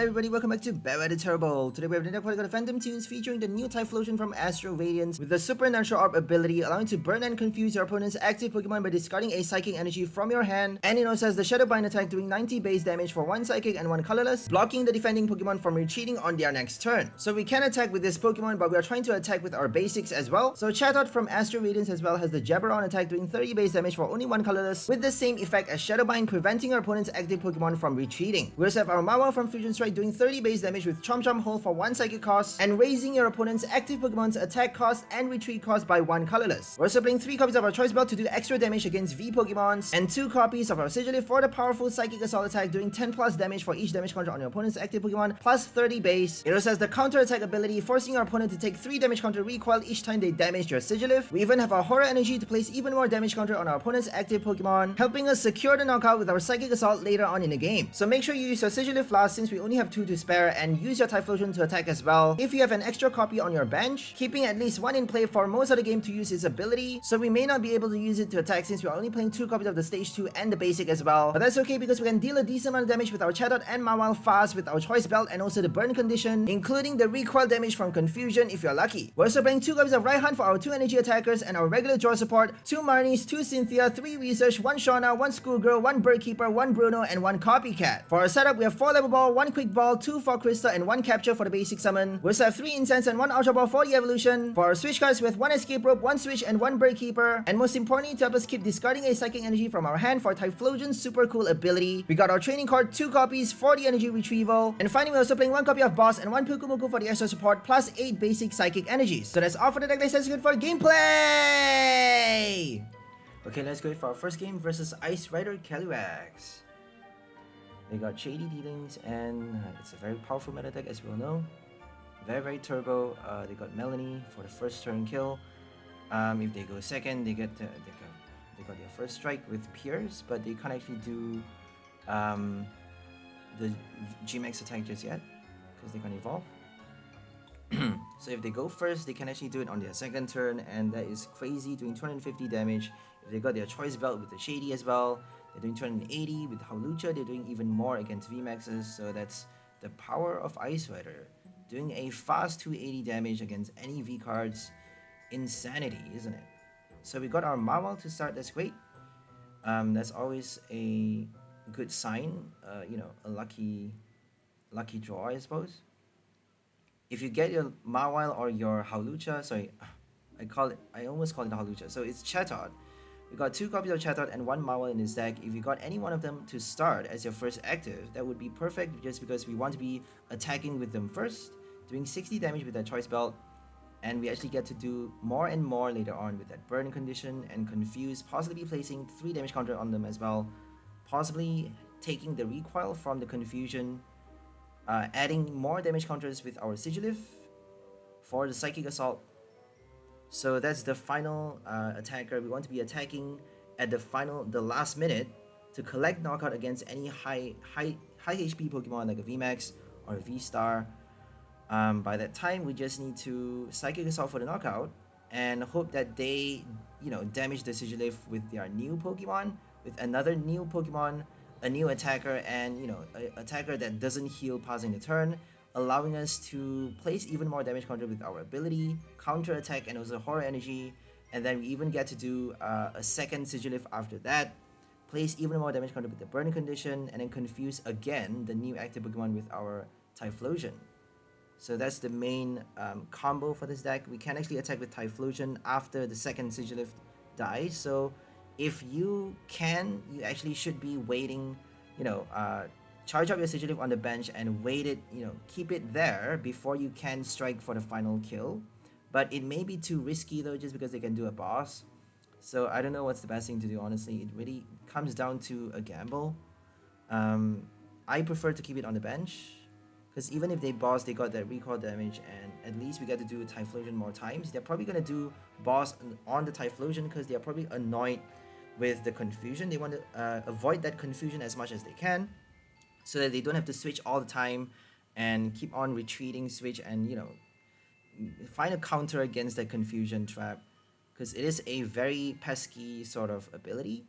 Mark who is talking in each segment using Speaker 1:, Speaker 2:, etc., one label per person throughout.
Speaker 1: everybody, welcome back to Beethoven the Turbo. Today we have another polygon of Phantom Tunes featuring the new Typhlosion from Astral Radiance with the Supernatural Orb ability, allowing you to burn and confuse your opponent's active Pokemon by discarding a Psychic energy from your hand. And it also has the Shadow Bind attack doing 90 base damage for 1 Psychic and 1 colorless, blocking the defending Pokemon from retreating on their next turn. So we can attack with this Pokemon, but we are trying to attack with our basics as well. So Chatot from Astral Radiance as well has the Bibarel attack doing 30 base damage for only 1 colorless, with the same effect as Shadow Bind, preventing our opponent's active Pokemon from retreating. We also have our Mawile from Fusion Strike doing 30 base damage with Chomp Hole for 1 Psychic cost, and raising your opponent's active Pokemon's attack cost and retreat cost by 1 colorless. We're also playing 3 copies of our Choice Belt to do extra damage against V Pokemons, and 2 copies of our Sigilyph for the powerful Psychic Assault attack doing 10 plus damage for each damage counter on your opponent's active Pokemon, plus 30 base. It also has the counter attack ability, forcing our opponent to take 3 damage counter recoil each time they damage your Sigilyph. We even have our Horror Energy to place even more damage counter on our opponent's active Pokemon, helping us secure the knockout with our Psychic Assault later on in the game. So make sure you use your Sigilyph last, since we only have 2 to spare, and use your Typhlosion to attack as well if you have an extra copy on your bench, keeping at least 1 in play for most of the game to use its ability. So we may not be able to use it to attack since we are only playing 2 copies of the stage 2 and the basic as well, but that's okay because we can deal a decent amount of damage with our Chatot and Mawile fast with our Choice Belt and also the burn condition, including the recoil damage from confusion if you're lucky. We're also playing 2 copies of Raihan for our 2 energy attackers and our regular draw support, 2 Marnies, 2 Cynthia, 3 Research, 1 Shauna, 1 Schoolgirl, 1 Birdkeeper, 1 Bruno, and 1 Copycat. For our setup, we have 4 Level Ball, 1 Quick Ball, 2 Fog Crystal, and 1 Capture for the basic summon. We also have 3 Incense and 1 Ultra Ball for the evolution. For our switch cards, with 1 Escape Rope, 1 Switch, and 1 Birdkeeper. And most importantly, to help us keep discarding a Psychic energy from our hand for Typhlosion's super cool ability, we got our training card, 2 copies for the energy retrieval. And finally, we're also playing 1 copy of Boss and 1 Pukumuku for the extra support, plus 8 basic Psychic energies. So that's all for the deck list. Let's go for gameplay! Okay, let's go for our first game versus Ice Rider Calyrex. They got Shady Dealings, and it's a very powerful meta deck, as we all know. Very turbo. They got Melanie for the first turn kill. If they go second, they got their first strike with Pierce, but they can't actually do the VMAX attack just yet because they can't evolve. So if they go first, they can actually do it on their second turn, and that is crazy, doing 250 damage. If they got their Choice Belt with the Shady as well, they're doing 280. With Hawlucha, they're doing even more against VMAXs, so that's the power of Ice Rider. Doing a fast 280 damage against any V cards. Insanity, isn't it? So we got our Mawile to start, that's great. That's always a good sign, you know, a lucky draw, I suppose. If you get your Mawile or your Hawlucha, sorry, I almost call it Hawlucha, so it's Chatot. We got 2 copies of Chatot and 1 Mawile in this deck. If you got any one of them to start as your first active, that would be perfect, just because we want to be attacking with them first, doing 60 damage with that Choice Belt, and we actually get to do more and more later on with that burn condition and confuse, possibly placing 3 damage counter on them as well, possibly taking the recoil from the confusion, adding more damage counters with our Sigilyph for the Psychic Assault. So that's the final attacker. We want to be attacking at the last minute to collect knockout against any high HP Pokemon like a VMAX or a VSTAR. By that time, we just need to Psychic Assault for the knockout and hope that they, you know, damage the Sigilyph with their new Pokemon, with another new Pokemon, a new attacker, and, you know, an attacker that doesn't heal passing the turn, allowing us to place even more damage counter with our ability, counter attack, and also Horror Energy. And then we even get to do a second Sigilyph after that, place even more damage counter with the burn condition, and then confuse again the new active Pokemon with our Typhlosion. So that's the main combo for this deck. We can actually attack with Typhlosion after the second Sigilyph dies. So if you can, you actually should be waiting, you know, charge up your Sigilyph on the bench and wait it, you know, keep it there before you can strike for the final kill. But it may be too risky though, just because they can do a boss. So I don't know what's the best thing to do, honestly. It really comes down to a gamble. I prefer to keep it on the bench, because even if they boss, they got that recoil damage, and at least we get to do Typhlosion more times. They're probably going to do boss on the Typhlosion because they're probably annoyed with the confusion. They want to avoid that confusion as much as they can, so that they don't have to switch all the time and keep on retreating, switch, and, you know, find a counter against that confusion trap, because it is a very pesky sort of ability.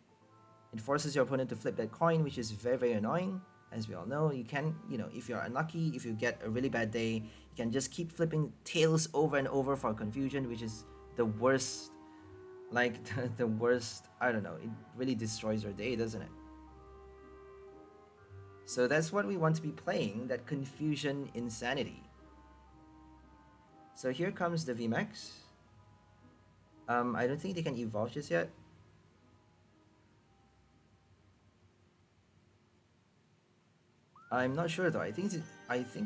Speaker 1: It forces your opponent to flip that coin, which is very annoying. As we all know, you can, if you're unlucky, if you get a really bad day, you can just keep flipping tails over and over for confusion, which is the worst, like the worst, I don't know, it really destroys your day, doesn't it? So that's what we want to be playing, that confusion insanity. So here comes the VMAX. I don't think they can evolve just yet. I'm not sure though. I think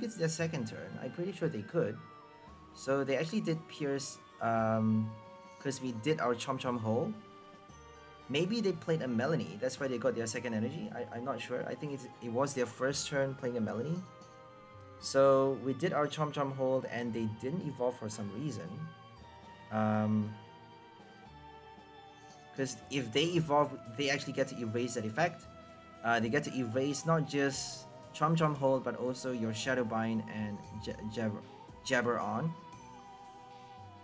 Speaker 1: it's their second turn. I'm pretty sure they could. So they actually did Pierce because we did our Chomp hole. Maybe they played a Melanie. That's why they got their second energy. I'm not sure. I think it was their first turn playing a Melanie. So we did our Chomp hold and they didn't evolve for some reason. Because if they evolve, they actually get to erase that effect. They get to erase not just Chomp hold, but also your Shadow Bind and Jabber on.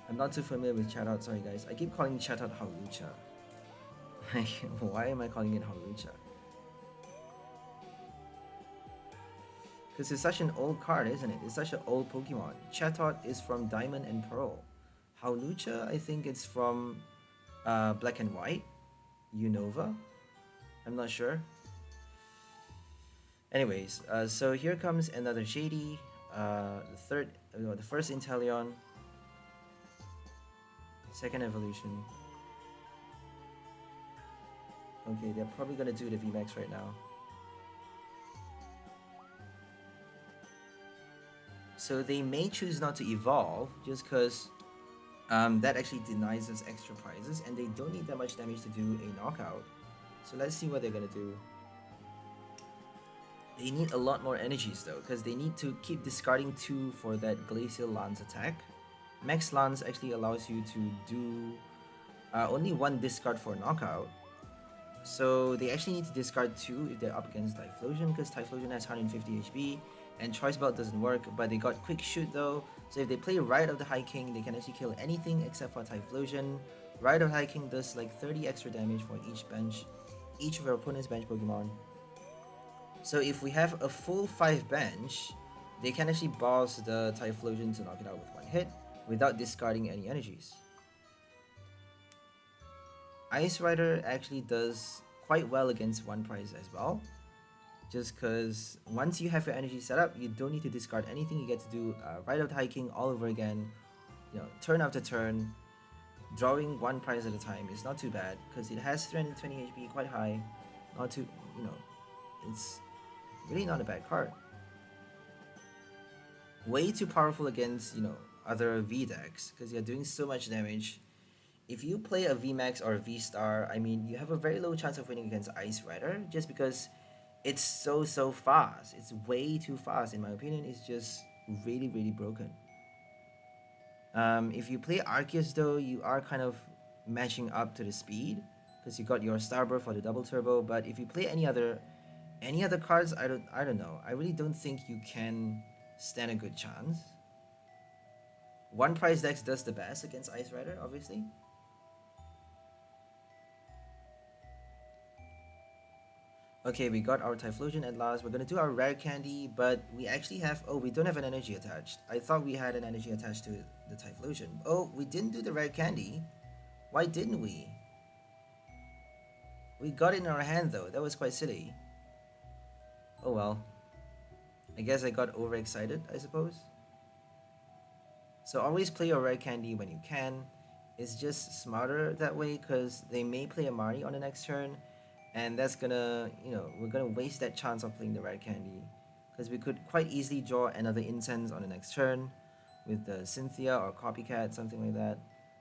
Speaker 1: I'm not too familiar with Chatot, sorry guys. I keep calling Chatot Hawlucha. Why am I calling it Hawlucha? Because it's such an old card, isn't it? It's such an old Pokemon. Chatot is from Diamond and Pearl. Hawlucha, I think it's from Black and White. Unova? I'm not sure. Anyways, so here comes another Shady. The first Inteleon. Second evolution. Okay, they're probably gonna do the VMAX right now. So they may choose not to evolve just because that actually denies us extra prizes and they don't need that much damage to do a knockout. So let's see what they're gonna do. They need a lot more energies though, because they need to keep discarding 2 for that Glacial Lance attack. Max Lance actually allows you to do only 1 discard for knockout. So they actually need to discard 2 if they're up against Typhlosion, because Typhlosion has 150 HP and Choice Belt doesn't work, but they got Quick Shoot though. So if they play Ride of the High King, they can actually kill anything except for Typhlosion. Ride of the High King does like 30 extra damage for each of your opponent's bench Pokemon. So if we have a full 5 bench, they can actually boss the Typhlosion to knock it out with 1 hit without discarding any energies. Ice Rider actually does quite well against 1 prize as well. Just because once you have your energy set up, you don't need to discard anything. You get to do Ride of the High King all over again, turn after turn. Drawing 1 prize at a time is not too bad because it has 320 HP, quite high. Not too, it's really not a bad card. Way too powerful against, other V decks because you're doing so much damage. If you play a VMAX or a VSTAR, I mean, you have a very low chance of winning against Ice Rider just because it's so fast. It's way too fast in my opinion. It's just really broken. If you play Arceus though, you are kind of matching up to the speed because you got your Starbird for the double turbo. But if you play any other cards, I don't know. I really don't think you can stand a good chance. 1 prize decks does the best against Ice Rider, obviously. Okay, we got our Typhlosion at last. We're gonna do our rare candy, but we actually have... Oh, we don't have an energy attached. I thought we had an energy attached to the Typhlosion. Oh, we didn't do the rare candy. Why didn't we? We got it in our hand though. That was quite silly. Oh well. I guess I got overexcited, I suppose. So always play your rare candy when you can. It's just smarter that way because they may play a Mari on the next turn. And that's gonna, we're gonna waste that chance of playing the rare candy. Because we could quite easily draw another Incense on the next turn with the Cynthia or Copycat, something like that.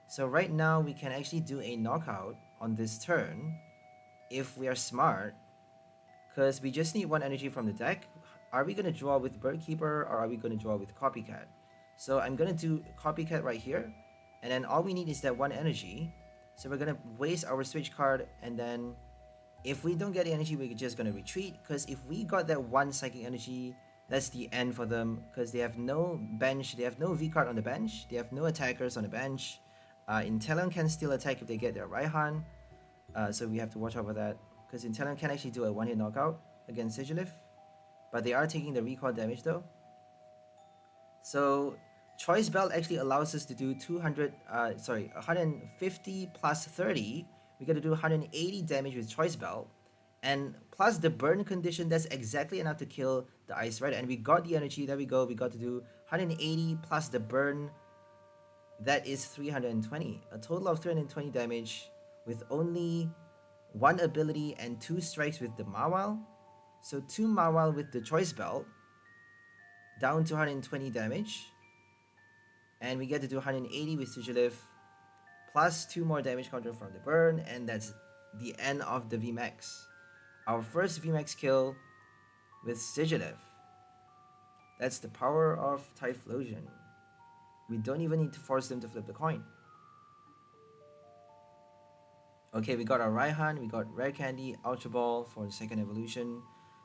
Speaker 1: So right now we can actually do a knockout on this turn if we are smart. Because we just need 1 energy from the deck. Are we gonna draw with Birdkeeper or are we gonna draw with Copycat? So I'm gonna do Copycat right here. And then all we need is that 1 energy. So we're gonna waste our switch card and then... If we don't get the energy, we're just going to retreat. Because if we got that 1 psychic energy, that's the end for them. Because they have no bench. They have no V card on the bench. They have no attackers on the bench. Inteleon can still attack if they get their Raihan. So we have to watch out for that. Because Inteleon can actually do a 1-hit knockout against Sigilyph. but they are taking the recoil damage though. So Choice Belt actually allows us to do 150 plus 30. We got to do 180 damage with Choice Belt, and plus the burn condition, that's exactly enough to kill the Ice Rider. And we got the energy. There we go. We got to do 180 plus the burn. That is 320. A total of 320 damage with only one ability and 2 strikes with the Mawile. So 2 Mawile with the Choice Belt, down to 120 damage. And we get to do 180 with Sigilyph, plus 2 more damage counter from the burn, and that's the end of the VMAX. Our first VMAX kill with Sigilyph. That's the power of Typhlosion. We don't even need to force them to flip the coin. Okay, we got our Raihan, we got Rare Candy, Ultra Ball for the second evolution.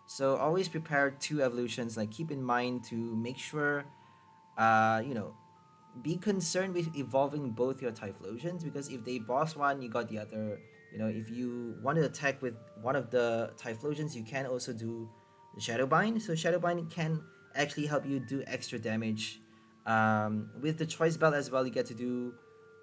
Speaker 1: So always prepare 2 evolutions. Like, keep in mind to make sure, be concerned with evolving both your Typhlosions, because if they boss one, you got the other. If you want to attack with one of the Typhlosions, you can also do the Shadow Bind. So Shadow Bind can actually help you do extra damage. With the Choice Belt as well, you get to do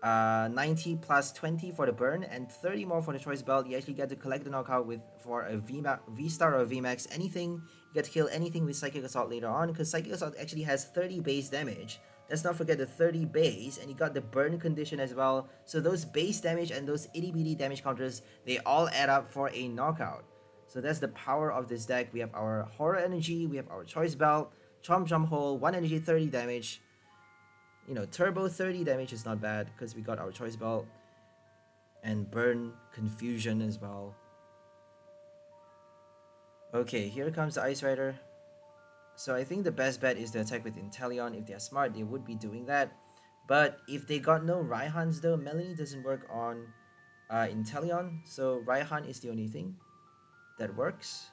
Speaker 1: 90 plus 20 for the burn and 30 more for the Choice Belt. You actually get to collect the knockout for a V-Star or a VMAX, anything. You get to kill anything with Psychic Assault later on, because Psychic Assault actually has 30 base damage. Let's not forget the 30 base, and you got the burn condition as well. So those base damage and those itty bitty damage counters, they all add up for a knockout. So that's the power of this deck. We have our Horror Energy, we have our Choice Belt, Chomp Jump Hole, 1 energy, 30 damage. Turbo 30 damage is not bad because we got our Choice Belt, and burn confusion as well. Okay, here comes the Ice Rider. So I think the best bet is to attack with Inteleon. If they're smart, they would be doing that. But if they got no Raihans though, Melanie doesn't work on Inteleon. So Raihan is the only thing that works.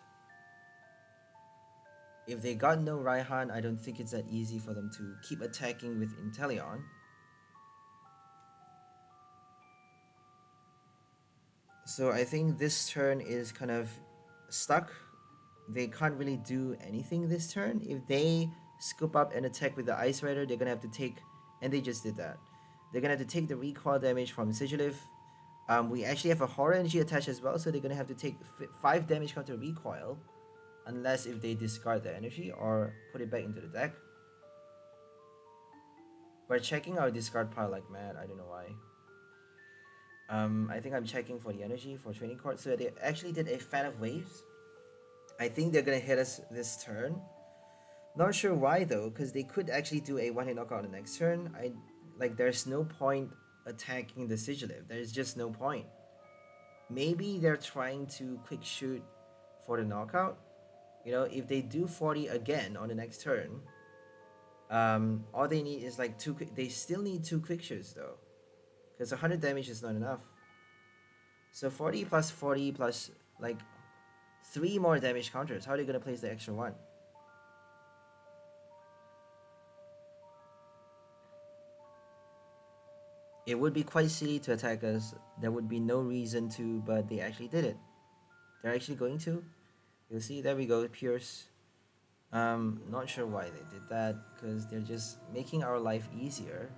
Speaker 1: If they got no Raihan, I don't think it's that easy for them to keep attacking with Inteleon. So I think this turn is kind of stuck. They can't really do anything this turn. If they scoop up and attack with the Ice Rider, they're gonna have to take, and they just did that. They're gonna have to take the recoil damage from Sigilyph. We actually have a Horror Energy attached as well, so they're gonna have to take 5 damage counter recoil, unless if they discard the energy or put it back into the deck. We're checking our discard pile like mad. I don't know why. I think I'm checking for the energy for training cards. So they actually did a Fan of Waves. I think they're gonna hit us this turn. Not sure why though, because they could actually do a 1-hit knockout on the next turn. There's no point attacking the Sigilyph. There's just no point. Maybe they're trying to quick shoot for the knockout. If they do 40 again on the next turn, all they need is like 2 quick. They still need 2 quick shoots though, because 100 damage is not enough. So 40 plus 40 plus like 3 more damage counters. How are they gonna place the extra 1? It would be quite silly to attack us. There would be no reason to, but they actually did it. They're actually going to. You'll see, there we go, Pierce. Not sure why they did that, because they're just making our life easier.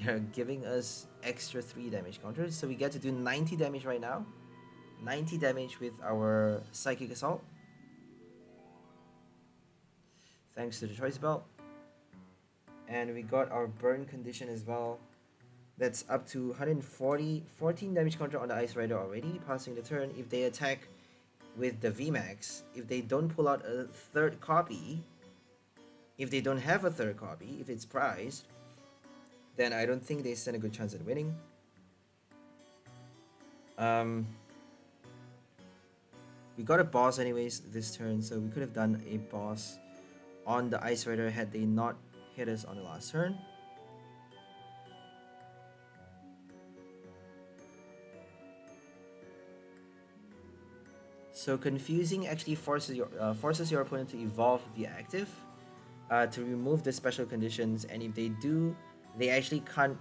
Speaker 1: They're giving us extra 3 damage counters, so we get to do 90 damage right now. 90 damage with our Psychic Assault, thanks to the Choice Belt. And we got our burn condition as well. That's up to 14 damage counter on the Ice Rider already, passing the turn. If they attack with the VMAX, if they don't pull out a 3rd copy, if they don't have a 3rd copy, if it's prized, then I don't think they stand a good chance at winning. We got a boss anyways this turn, so we could have done a boss on the Ice Rider had they not hit us on the last turn. So confusing actually forces your opponent to evolve the active, to remove the special conditions, and if they do, they actually can't,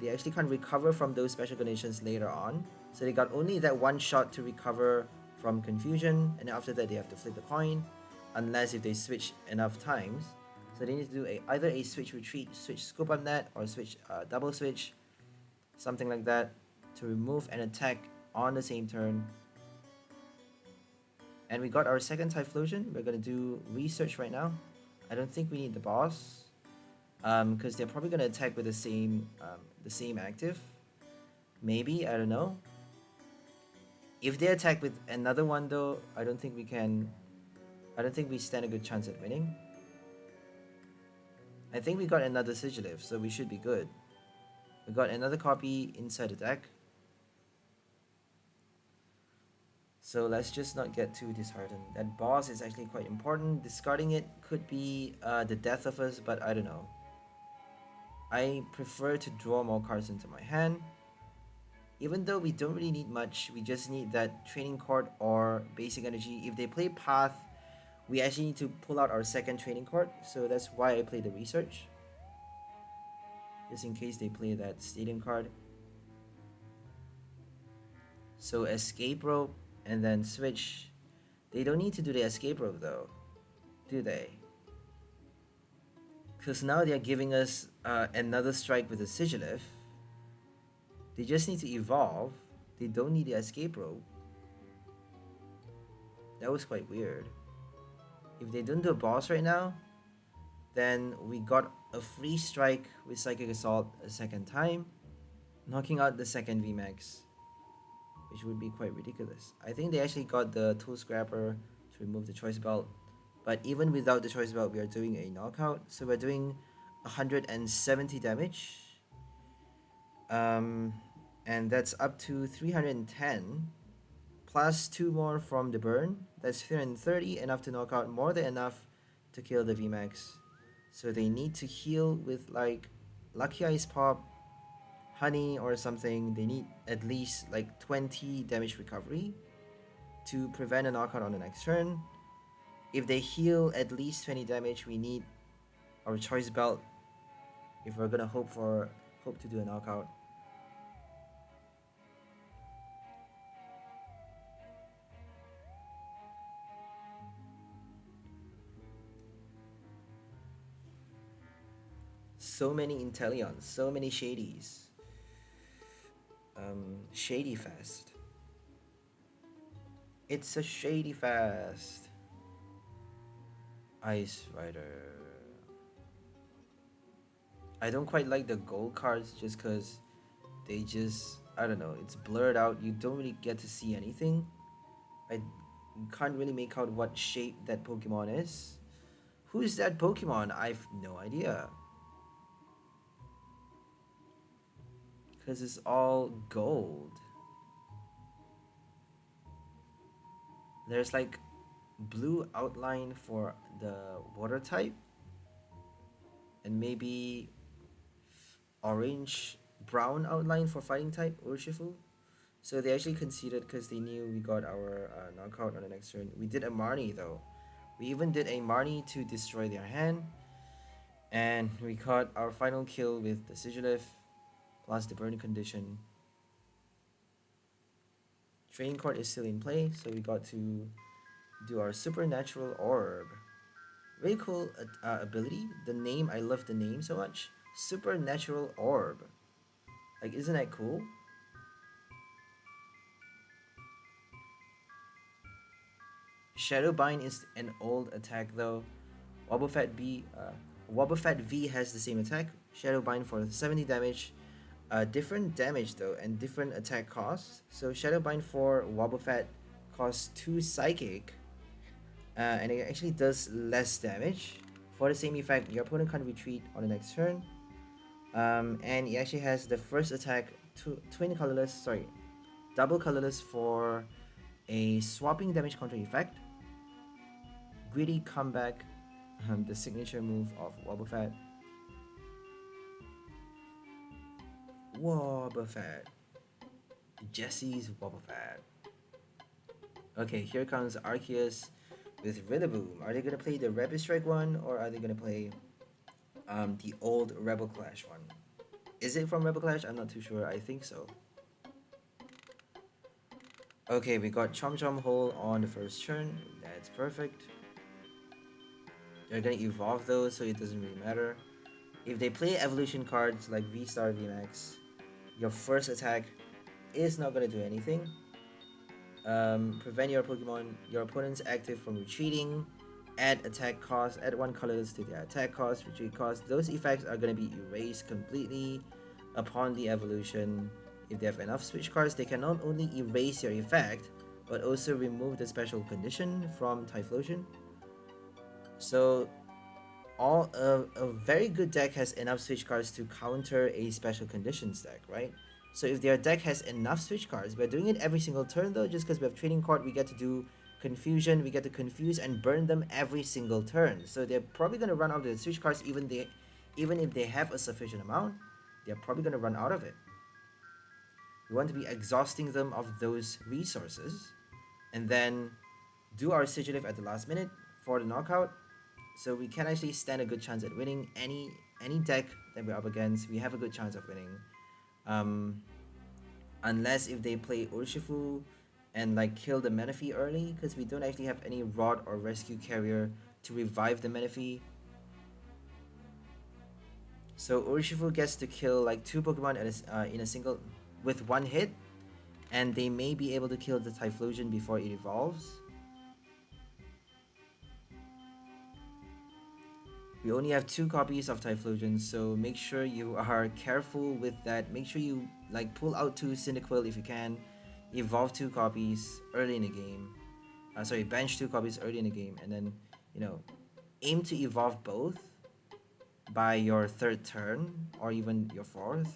Speaker 1: they actually can't recover from those special conditions later on. So they got only that 1 shot to recover from confusion, and after that they have to flip the coin. unless if they switch enough times. So they need to do either a switch retreat, switch scoop on that, or switch double switch, something like that, to remove an attack on the same turn. And we got our second Typhlosion. We're gonna do research right now. I don't think we need the boss, because they're probably gonna attack with the same active. Maybe, I don't know. If they attack with another one though, I don't think we stand a good chance at winning. I think we got another Sigilyph, so we should be good. We got another copy inside the deck. So let's just not get too disheartened. That boss is actually quite important. Discarding it could be the death of us, but I don't know. I prefer to draw more cards into my hand. Even though we don't really need much, we just need that training card or basic energy. If they play path, we actually need to pull out our second training card. So that's why I play the research. Just in case they play that stadium card. So escape rope and then switch. They don't need to do the escape rope though, do they? Because now they're giving us another strike with a Sigilyph. They just need to evolve. They don't need the escape rope. That was quite weird. If they don't do a boss right now, then we got a free strike with Psychic Assault a second time, knocking out the second VMAX, which would be quite ridiculous. I think they actually got the Tool Scrapper to remove the Choice Belt, but even without the Choice Belt, we are doing a knockout. So we're doing 170 damage. And that's up to 310, plus 2 more from the burn. That's 330, enough to knock out, more than enough to kill the VMAX. So they need to heal with like Lucky Ice Pop, Honey or something. They need at least like 20 damage recovery to prevent a knockout on the next turn. If they heal at least 20 damage, we need our Choice Belt if we're gonna hope to do a knockout. So many Inteleons, so many Shadies. Shady Fest. It's a Shady Fest. Ice Rider. I don't quite like the gold cards just because they just, I don't know, it's blurred out. You don't really get to see anything. I can't really make out what shape that Pokemon is. Who is that Pokemon? I've no idea. Because it's all gold. There's like blue outline for the water type. And maybe orange brown outline for fighting type, Urshifu. So they actually conceded because they knew we got our knockout on the next turn. We did a Marnie though. We even did a Marnie to destroy their hand. And we got our final kill with the Sigilyph plus the burn condition. Training card is still in play, so we got to do our Supernatural Orb. Really cool ability. The name, I love the name so much. Supernatural Orb. Like, isn't that cool? Shadowbind is an old attack though. Wobbuffet V has the same attack. Shadowbind for 70 damage. Different damage though, and different attack costs. So Shadowbind for Wobbuffet costs 2 Psychic. And it actually does less damage. For the same effect, your opponent can't retreat on the next turn. And it actually has the first attack, double colorless for a swapping damage counter effect. Greedy Comeback, the signature move of Wobbuffet. Wobbuffet. Jesse's Wobbuffet. Okay, here comes Arceus with Rillaboom. Are they gonna play the Rapid Strike one, or are they gonna play the old Rebel Clash one? Is it from Rebel Clash? I'm not too sure. I think so. Okay, we got Chomp Hole on the first turn. That's perfect. They're gonna evolve those, so it doesn't really matter. If they play evolution cards like VSTAR, VMAX, your first attack is not gonna do anything. Prevent your opponent's active from retreating. Add attack cost, add 1 colorless to their attack cost, retreat cost. Those effects are gonna be erased completely upon the evolution. If they have enough switch cards, they can not only erase your effect, but also remove the special condition from Typhlosion. So a very good deck has enough switch cards to counter a special conditions deck, right? So if their deck has enough switch cards, we're doing it every single turn though, just because we have Trading Card, we get to do Confusion, we get to confuse and burn them every single turn. So they're probably going to run out of the switch cards even if they have a sufficient amount, they're probably going to run out of it. We want to be exhausting them of those resources and then do our Sigilyph at the last minute for the knockout. So we can actually stand a good chance at winning any deck that we're up against. We have a good chance of winning. Unless if they play Urshifu and like kill the Menifee early, because we don't actually have any Rod or Rescue Carrier to revive the Menifee. So Urshifu gets to kill like 2 Pokemon in a single with 1 hit, and they may be able to kill the Typhlosion before it evolves. We only have 2 copies of Typhlosion, so make sure you are careful with that. Make sure you like pull out 2 Cyndaquil if you can. Evolve 2 copies early in the game. Bench 2 copies early in the game, and then, you know, aim to evolve both by your 3rd turn or even your 4th.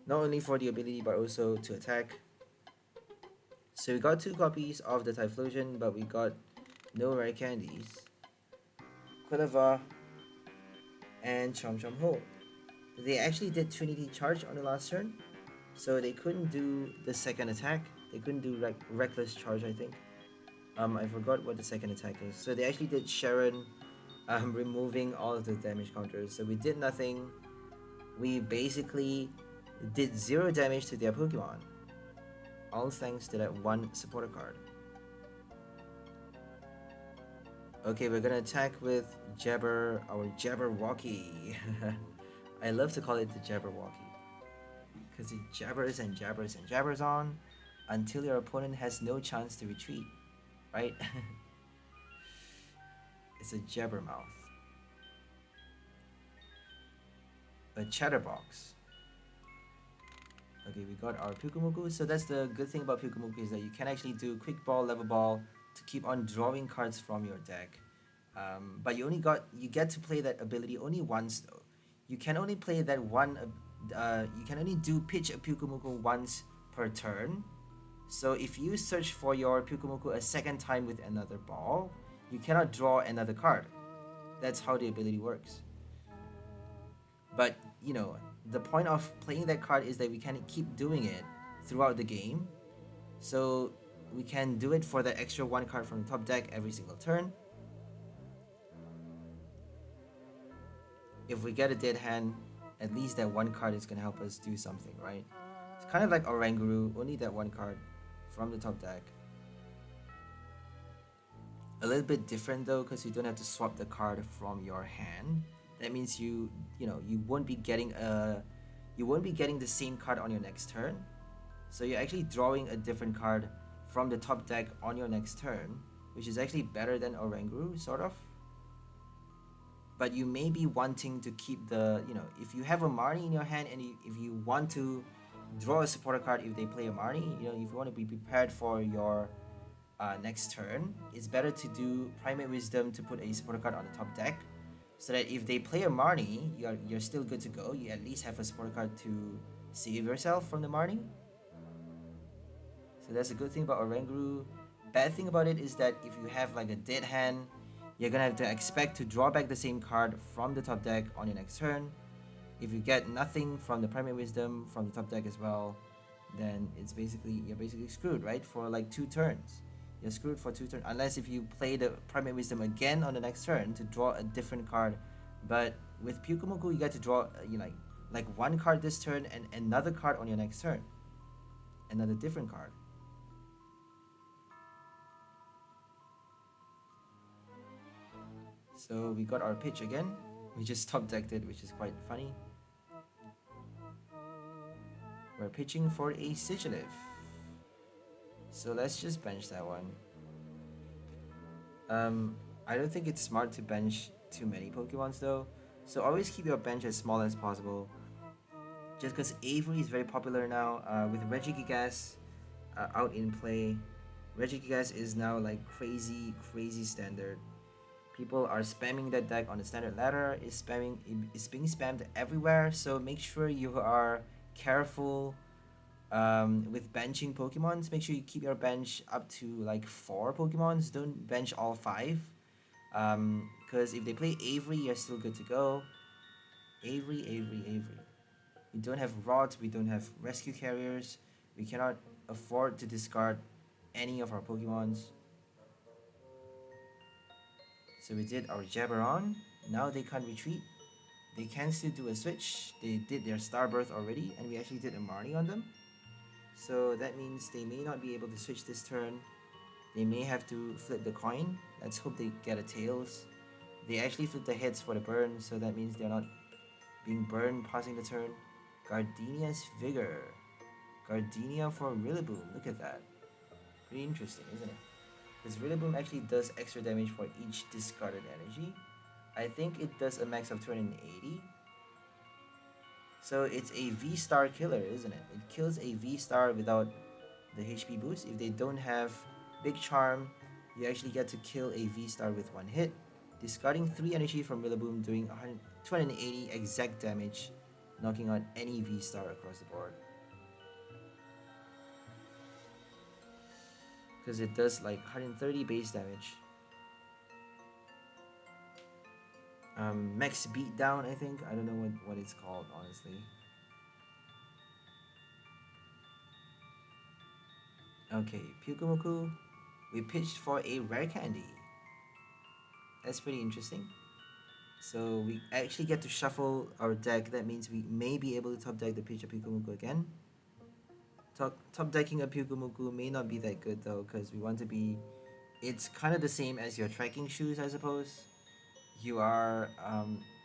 Speaker 1: Not only for the ability but also to attack. So we got 2 copies of the Typhlosion, but we got no rare candies. Quilava and Chomp. They actually did Trinity Charge on the last turn, so they couldn't do the second attack. They couldn't do like Reckless Charge, I think. I forgot what the second attack is. So they actually did Sharon, removing all of the damage counters. So we did nothing. We basically did 0 damage to their Pokemon. All thanks to that 1 supporter card. Okay, we're gonna attack with our Jabberwocky. I love to call it the Jabberwocky, because it jabbers and jabbers and jabbers on until your opponent has no chance to retreat, right? It's a Jabbermouth. A Chatterbox. Okay, we got our Pyukumuku. So that's the good thing about Pyukumuku, is that you can actually do Quick Ball, Level Ball to keep on drawing cards from your deck. But you get to play that ability only once though. You can only play that one. You can only do pitch a Pyukumuku once per turn. So if you search for your Pyukumuku a second time with another ball, you cannot draw another card. That's how the ability works. But you know, the point of playing that card is that we can keep doing it throughout the game. So we can do it for the extra 1 card from the top deck every single turn. If we get a dead hand, at least that 1 card is going to help us do something, right? It's kind of like Oranguru, only that 1 card from the top deck. A little bit different though, because you don't have to swap the card from your hand. That means you won't be getting the same card on your next turn. So you're actually drawing a different card from the top deck on your next turn, which is actually better than Oranguru, sort of. But you may be wanting to keep the, if you have a Marnie in your hand and if you want to draw a supporter card if they play a Marnie, if you want to be prepared for your next turn, it's better to do Primate Wisdom to put a supporter card on the top deck, so that if they play a Marnie, you're still good to go. You at least have a supporter card to save yourself from the Marnie. So that's a good thing about Oranguru. Bad thing about it is that if you have like a dead hand, you're gonna have to expect to draw back the same card from the top deck on your next turn. If you get nothing from the Primate Wisdom from the top deck as well, then you're basically screwed, right? For like 2 turns. You're screwed for 2 turns, unless if you play the Primate Wisdom again on the next turn to draw a different card. But with Pyukumuku, you get to draw like 1 card this turn and another card on your next turn. Another different card. So we got our pitch again. We just top decked it, which is quite funny. We're pitching for a Sigilyph. So let's just bench that one. I don't think it's smart to bench too many Pokemons though. So always keep your bench as small as possible. Just because Avery is very popular now with Regieleki out in play. Regieleki is now like crazy standard. People are spamming that deck on the standard ladder. It's being spammed everywhere. So make sure you are careful with benching Pokemons. Make sure you keep your bench up to like 4 Pokemons. Don't bench all 5. Because if they play Avery, you're still good to go. Avery. We don't have Rot, we don't have Rescue Carriers. We cannot afford to discard any of our Pokemons. So we did our Jabberon. Now they can't retreat. They can still do a switch. They did their Starbirth already, and we actually did a Marnie on them. So that means they may not be able to switch this turn. They may have to flip the coin. Let's hope they get a Tails. They actually flip the heads for the burn, so that means they're not being burned passing the turn. Gardenia's Vigor. Gardenia for Rillaboom. Look at that. Pretty interesting, isn't it? Because Rillaboom actually does extra damage for each discarded energy. I think it does a max of 280. So it's a V-Star killer, isn't it? It kills a V-Star without the HP boost. If they don't have Big Charm, you actually get to kill a V-Star with 1 hit. Discarding 3 energy from Rillaboom, doing 280 exact damage, knocking out any V-Star across the board. Because it does like 130 base damage. Max Beatdown, I think. I don't know what it's called, honestly. Okay, Pyukumuku. We pitched for a rare candy. That's pretty interesting. So we actually get to shuffle our deck. That means we may be able to top deck the pitch of Pyukumuku again. Top decking a Pyukumuku may not be that good though, because we want to be... It's kind of the same as your trekking shoes, I suppose. You are...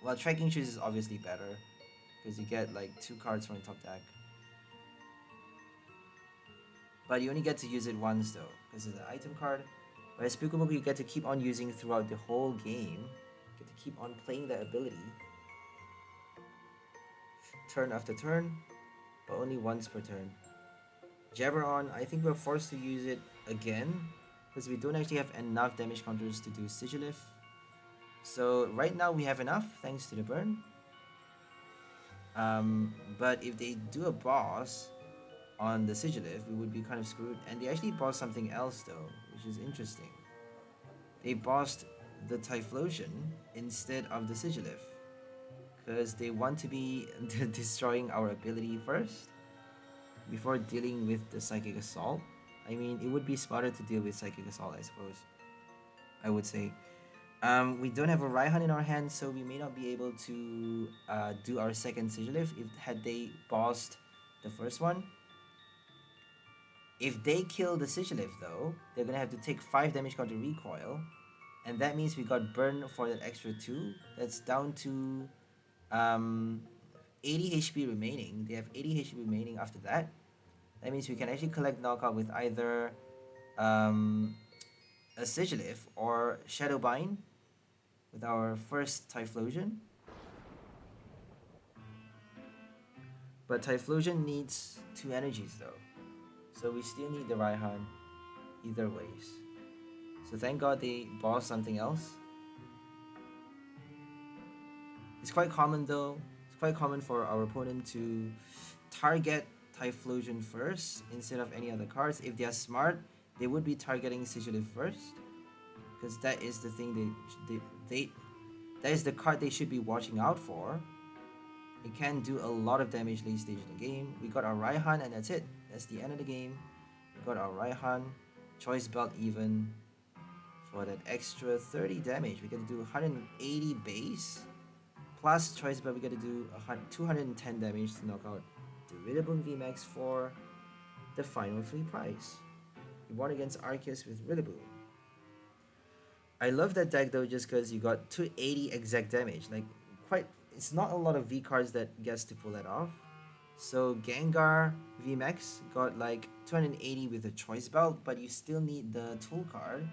Speaker 1: well, trekking shoes is obviously better, because you get like 2 cards from the top deck. But you only get to use it once though, because it's an item card. Whereas Pyukumuku you get to keep on using throughout the whole game. You get to keep on playing that ability. Turn after turn, but only once per turn. Jabberon, I think we're forced to use it again, because we don't actually have enough damage counters to do Sigilyph. So right now we have enough, thanks to the burn. But if they do a boss on the Sigilyph, we would be kind of screwed. And they actually bossed something else though, which is interesting. They bossed the Typhlosion instead of the Sigilyph, because they want to be destroying our ability first before dealing with the Psychic Assault. I mean, it would be smarter to deal with Psychic Assault, I suppose. I would say. We don't have a Raihan in our hand, so we may not be able to do our second Sigilyph had they bossed the first one. If they kill the Sigilyph though, they're gonna have to take 5 damage counter recoil, and that means we got burned for that extra 2. That's down to 80 HP remaining. They have 80 HP remaining after that. That means we can actually collect knockout with either a Sigilyph or Shadowbind with our first Typhlosion. But Typhlosion needs 2 energies though, so we still need the Raihan either ways. So thank God they bossed something else. It's quite common though. It's quite common for our opponent to target Typhlosion first instead of any other cards. If they are smart, they would be targeting Sigilyph first, because that is the thing that is the card they should be watching out for. It can do a lot of damage late stage in the game. We got our Raihan and that's it. That's the end of the game. We got our Raihan, Choice Belt even. For that extra 30 damage, we get to do 180 base. Plus Choice Belt, we get to do 210 damage to knock out the Rillaboom VMAX for the final free prize. We won against Arceus with Rillaboom. I love that deck though, just because you got 280 exact damage. Like, quite, it's not a lot of V cards that gets to pull that off. So Gengar VMAX got like 280 with a choice belt, but you still need the tool card.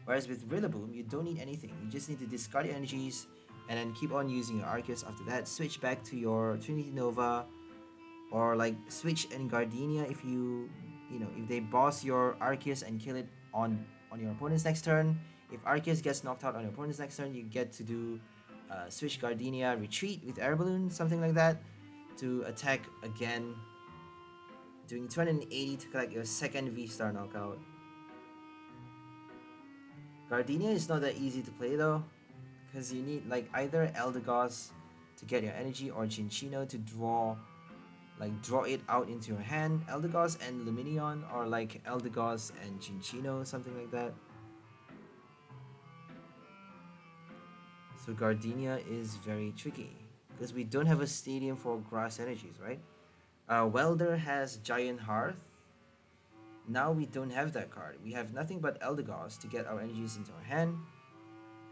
Speaker 1: Whereas with Rillaboom, you don't need anything. You just need to discard your energies and then keep on using your Arceus after that. Switch back to your Trinity Nova, or like switch and Gardenia if if they boss your Arceus and kill it on your opponent's next turn. If Arceus gets knocked out on your opponent's next turn, you get to do switch Gardenia, retreat with Air Balloon, something like that, to attack again, doing 280 to collect your second V-Star knockout. Gardenia is not that easy to play though, because you need like either Eldegoss to get your energy or Chinchino to draw it out into your hand. Eldegoss and Lumineon, or like Eldegoss and Chinchino, something like that. So Gardenia is very tricky, because we don't have a stadium for grass energies, right? Welder has Giant Hearth. Now we don't have that card. We have nothing but Eldegoss to get our energies into our hand.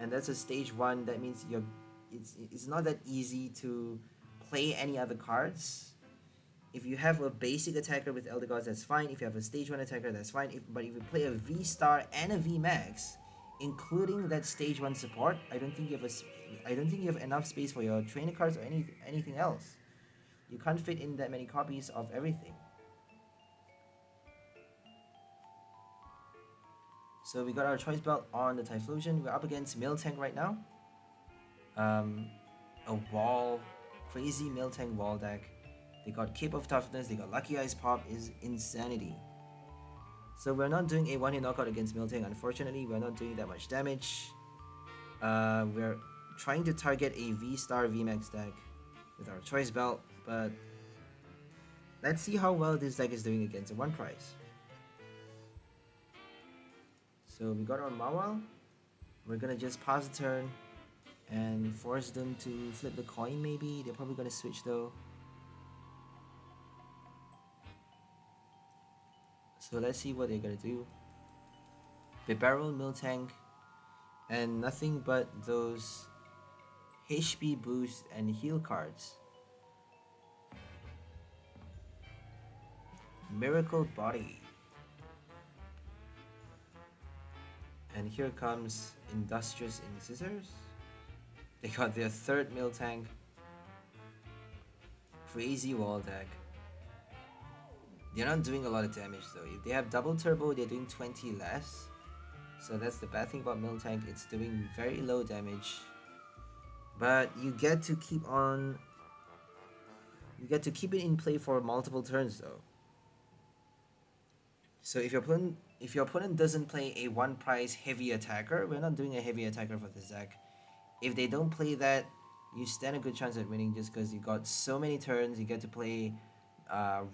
Speaker 1: And that's a stage 1. That means it's not that easy to play any other cards. If you have a basic attacker with Eldegoss, that's fine. If you have a stage 1 attacker, that's fine. But if you play a V-Star and a V-Max, including that stage 1 support, I don't think you have enough space for your trainer cards or anything else. You can't fit in that many copies of everything. So we got our choice belt on the Typhlosion. We're up against Miltank right now. A crazy Miltank wall deck. They got Cape of Toughness, they got Lucky Eyes Pop, is insanity. So we're not doing a one-hit knockout against Miltank, unfortunately. We're not doing that much damage. We're trying to target a V-Star VMAX deck with our choice belt, but let's see how well this deck is doing against a one price. So we got our Mawile. We're gonna just pass the turn and force them to flip the coin maybe. They're probably gonna switch though. So let's see what they're gonna do. Bibarel, Miltank, and nothing but those HP boost and heal cards. Miracle Body. And here comes Industrious Incisors. They got their third Miltank. Crazy wall deck. They're not doing a lot of damage though. If they have double turbo, they're doing 20 less. So that's the bad thing about Miltank. It's doing very low damage. But you get to keep it in play for multiple turns though. So if your opponent doesn't play a one price heavy attacker, we're not doing a heavy attacker for this deck. If they don't play that, you stand a good chance at winning, just because you got so many turns. You get to play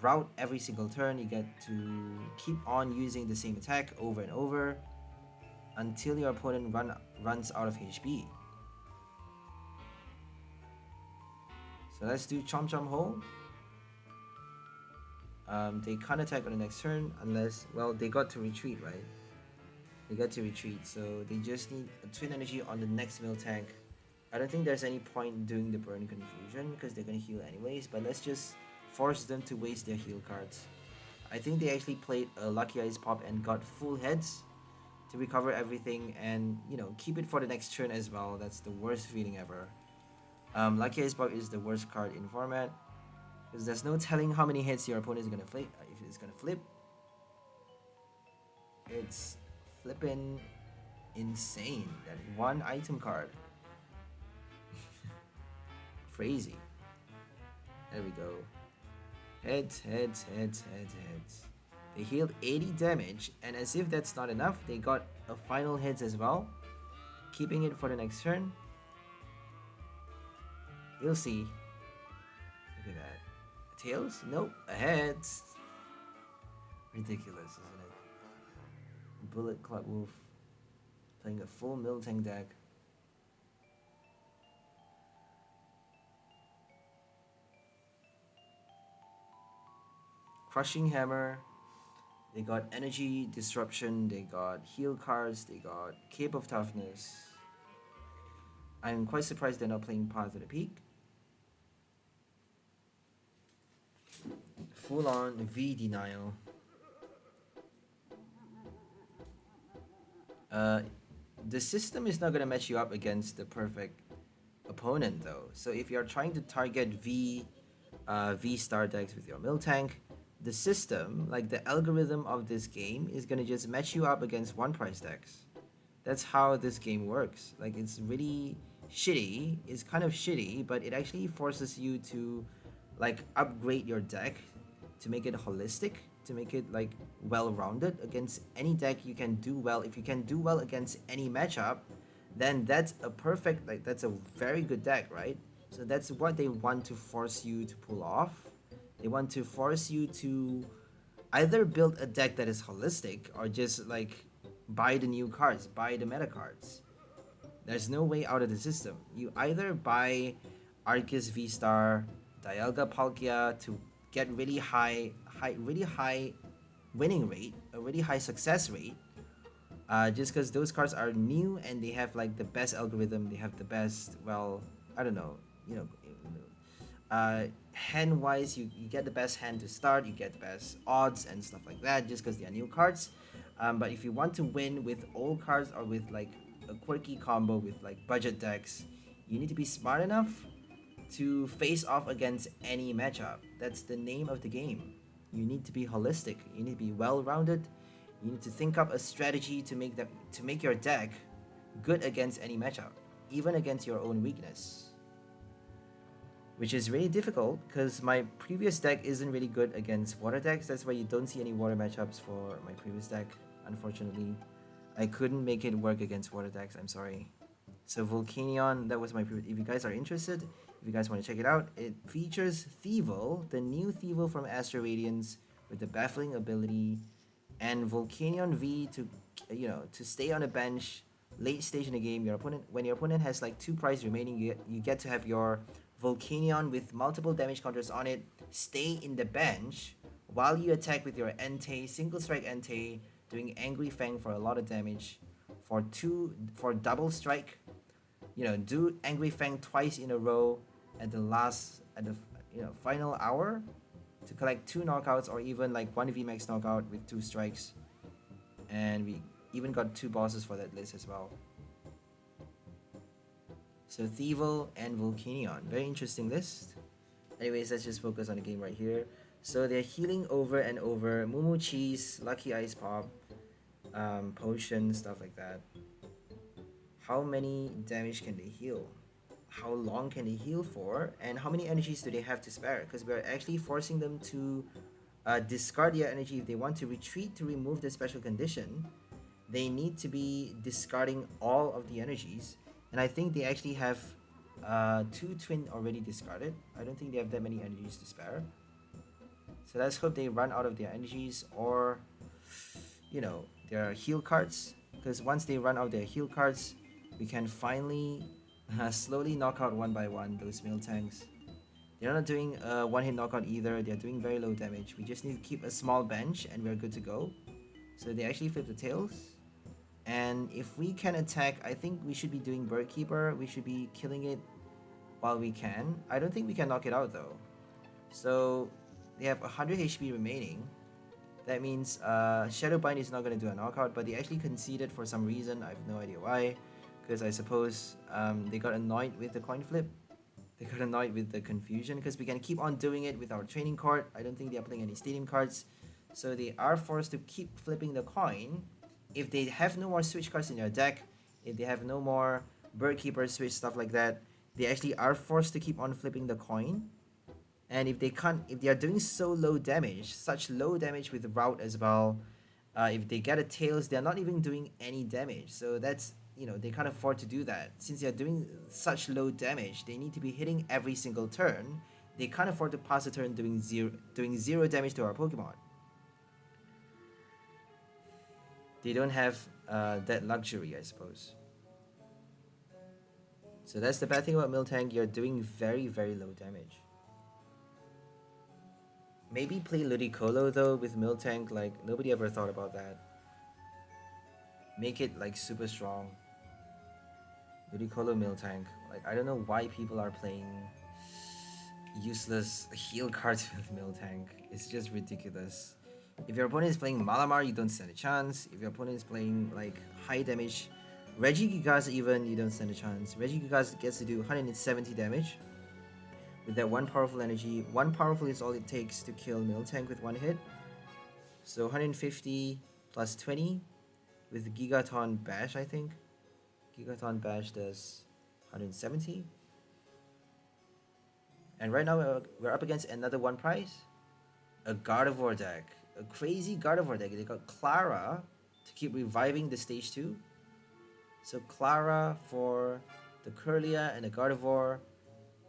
Speaker 1: route every single turn. You get to keep on using the same attack over and over until your opponent runs out of HP. So let's do Chomp Chomp Hole. They can't attack on the next turn unless, well, they got to retreat, right? They got to retreat, so they just need a Twin Energy on the next Miltank. I don't think there's any point doing the Burn Confusion because they're gonna heal anyways, but let's just force them to waste their heal cards. I think they actually played a Lucky Eyes Pop and got full heads to recover everything and, keep it for the next turn as well. That's the worst feeling ever. Lucky Eyes Pop is the worst card in format, because there's no telling how many hits your opponent is gonna flip. If it's gonna flip, it's flipping insane. That one item card, crazy. There we go. Heads, heads, heads, heads, heads. They healed 80 damage, and as if that's not enough, they got a final heads as well, keeping it for the next turn. You'll see. Look at that. Tails? Nope. A heads. Ridiculous, isn't it? Bullet Club Wolf playing a full Miltank deck. Crushing Hammer. They got Energy Disruption, they got Heal cards, they got Cape of Toughness. I'm quite surprised they're not playing Path to the Peak. Full on V Denial. The system is not going to match you up against the perfect opponent though. So if you're trying to target VSTAR decks with your Miltank, the system, like the algorithm of this game, is going to just match you up against one price decks. That's how this game works. Like, it's really shitty. It's kind of shitty, but it actually forces you to like upgrade your deck to make it holistic, to make it like well-rounded against any deck you can do well. If you can do well against any matchup, then that's a perfect, like that's a very good deck, right? So that's what they want to force you to pull off. They want to force you to either build a deck that is holistic or just like buy the new cards, buy the meta cards. There's no way out of the system. You either buy Arceus VSTAR, Dialga Palkia to get really high winning rate, a really high success rate, just because those cards are new and they have like the best algorithm, they have the best, well, I don't know, hand wise, you get the best hand to start, you get the best odds and stuff like that, just because they are new cards. But if you want to win with old cards or with like a quirky combo with like budget decks, you need to be smart enough to face off against any matchup. That's the name of the game. You need to be holistic. You need to be well-rounded. You need to think up a strategy to make your deck good against any matchup, even against your own weakness. Which is really difficult because my previous deck isn't really good against water decks. That's why you don't see any water matchups for my previous deck. Unfortunately, I couldn't make it work against water decks. I'm sorry. So Volcanion, that was my previous. If you guys are interested, if you guys want to check it out, it features Thievul, the new Thievul from Astral Radiance with the baffling ability, and Volcanion V to, to stay on the bench late stage in the game. When your opponent has like 2 prize remaining, you get to have your Volcanion with multiple damage counters on it stay in the bench while you attack with your Entei, single strike Entei, doing Angry Fang for a lot of damage. For double strike, do Angry Fang twice in a row at the final hour to collect 2 knockouts, or even like 1 VMAX knockout with 2 strikes. And we even got 2 bosses for that list as well. So Thievul and Volcanion, very interesting list. Anyways, let's just focus on the game right here. So they're healing over and over. Mumu Cheese, Lucky Ice Pop, Potion, stuff like that. How many damage can they heal? How long can they heal for? And how many energies do they have to spare? Because we're actually forcing them to discard their energy. If they want to retreat to remove the special condition, they need to be discarding all of the energies. And I think they actually have 2 twin already discarded. I don't think they have that many energies to spare. So let's hope they run out of their energies, or their heal cards. Because once they run out their heal cards, we can finally slowly knock out one by one those Miltanks. They're not doing a one-hit knockout either. They're doing very low damage. We just need to keep a small bench and we're good to go. So they actually flip the tails. And if we can attack, I think we should be doing Bird Keeper. We should be killing it while we can. I don't think we can knock it out though. So they have 100 HP remaining. That means Shadowbind is not going to do a knockout, but they actually conceded for some reason. I have no idea why. Because I suppose they got annoyed with the coin flip. They got annoyed with the confusion, because we can keep on doing it with our training card. I don't think they are playing any stadium cards. So they are forced to keep flipping the coin. If they have no more switch cards in their deck, if they have no more Bird Keeper switch, stuff like that, they actually are forced to keep on flipping the coin. And if they are doing so low damage, such low damage with Route as well, if they get a Tails, they're not even doing any damage. So that's, they can't afford to do that. Since they're doing such low damage, they need to be hitting every single turn. They can't afford to pass a turn doing zero damage to our Pokemon. They don't have that luxury, I suppose. So that's the bad thing about Miltank. You're doing very, very low damage. Maybe play Ludicolo though with Miltank, like nobody ever thought about that. Make it like super strong. Ludicolo Miltank. Like I don't know why people are playing useless heal cards with Miltank. It's just ridiculous. If your opponent is playing Malamar, you don't stand a chance. If your opponent is playing like high damage Regieleki even, you don't stand a chance. Regieleki gets to do 170 damage with that one powerful energy. One powerful is all it takes to kill Miltank with one hit. So 150 plus 20 with Gigaton Bash, I think. Gigaton Bash does 170. And right now we're up against another one prize. A Gardevoir deck. A crazy Gardevoir deck. They got Klara to keep reviving the stage 2. So Klara for the Kirlia and the Gardevoir.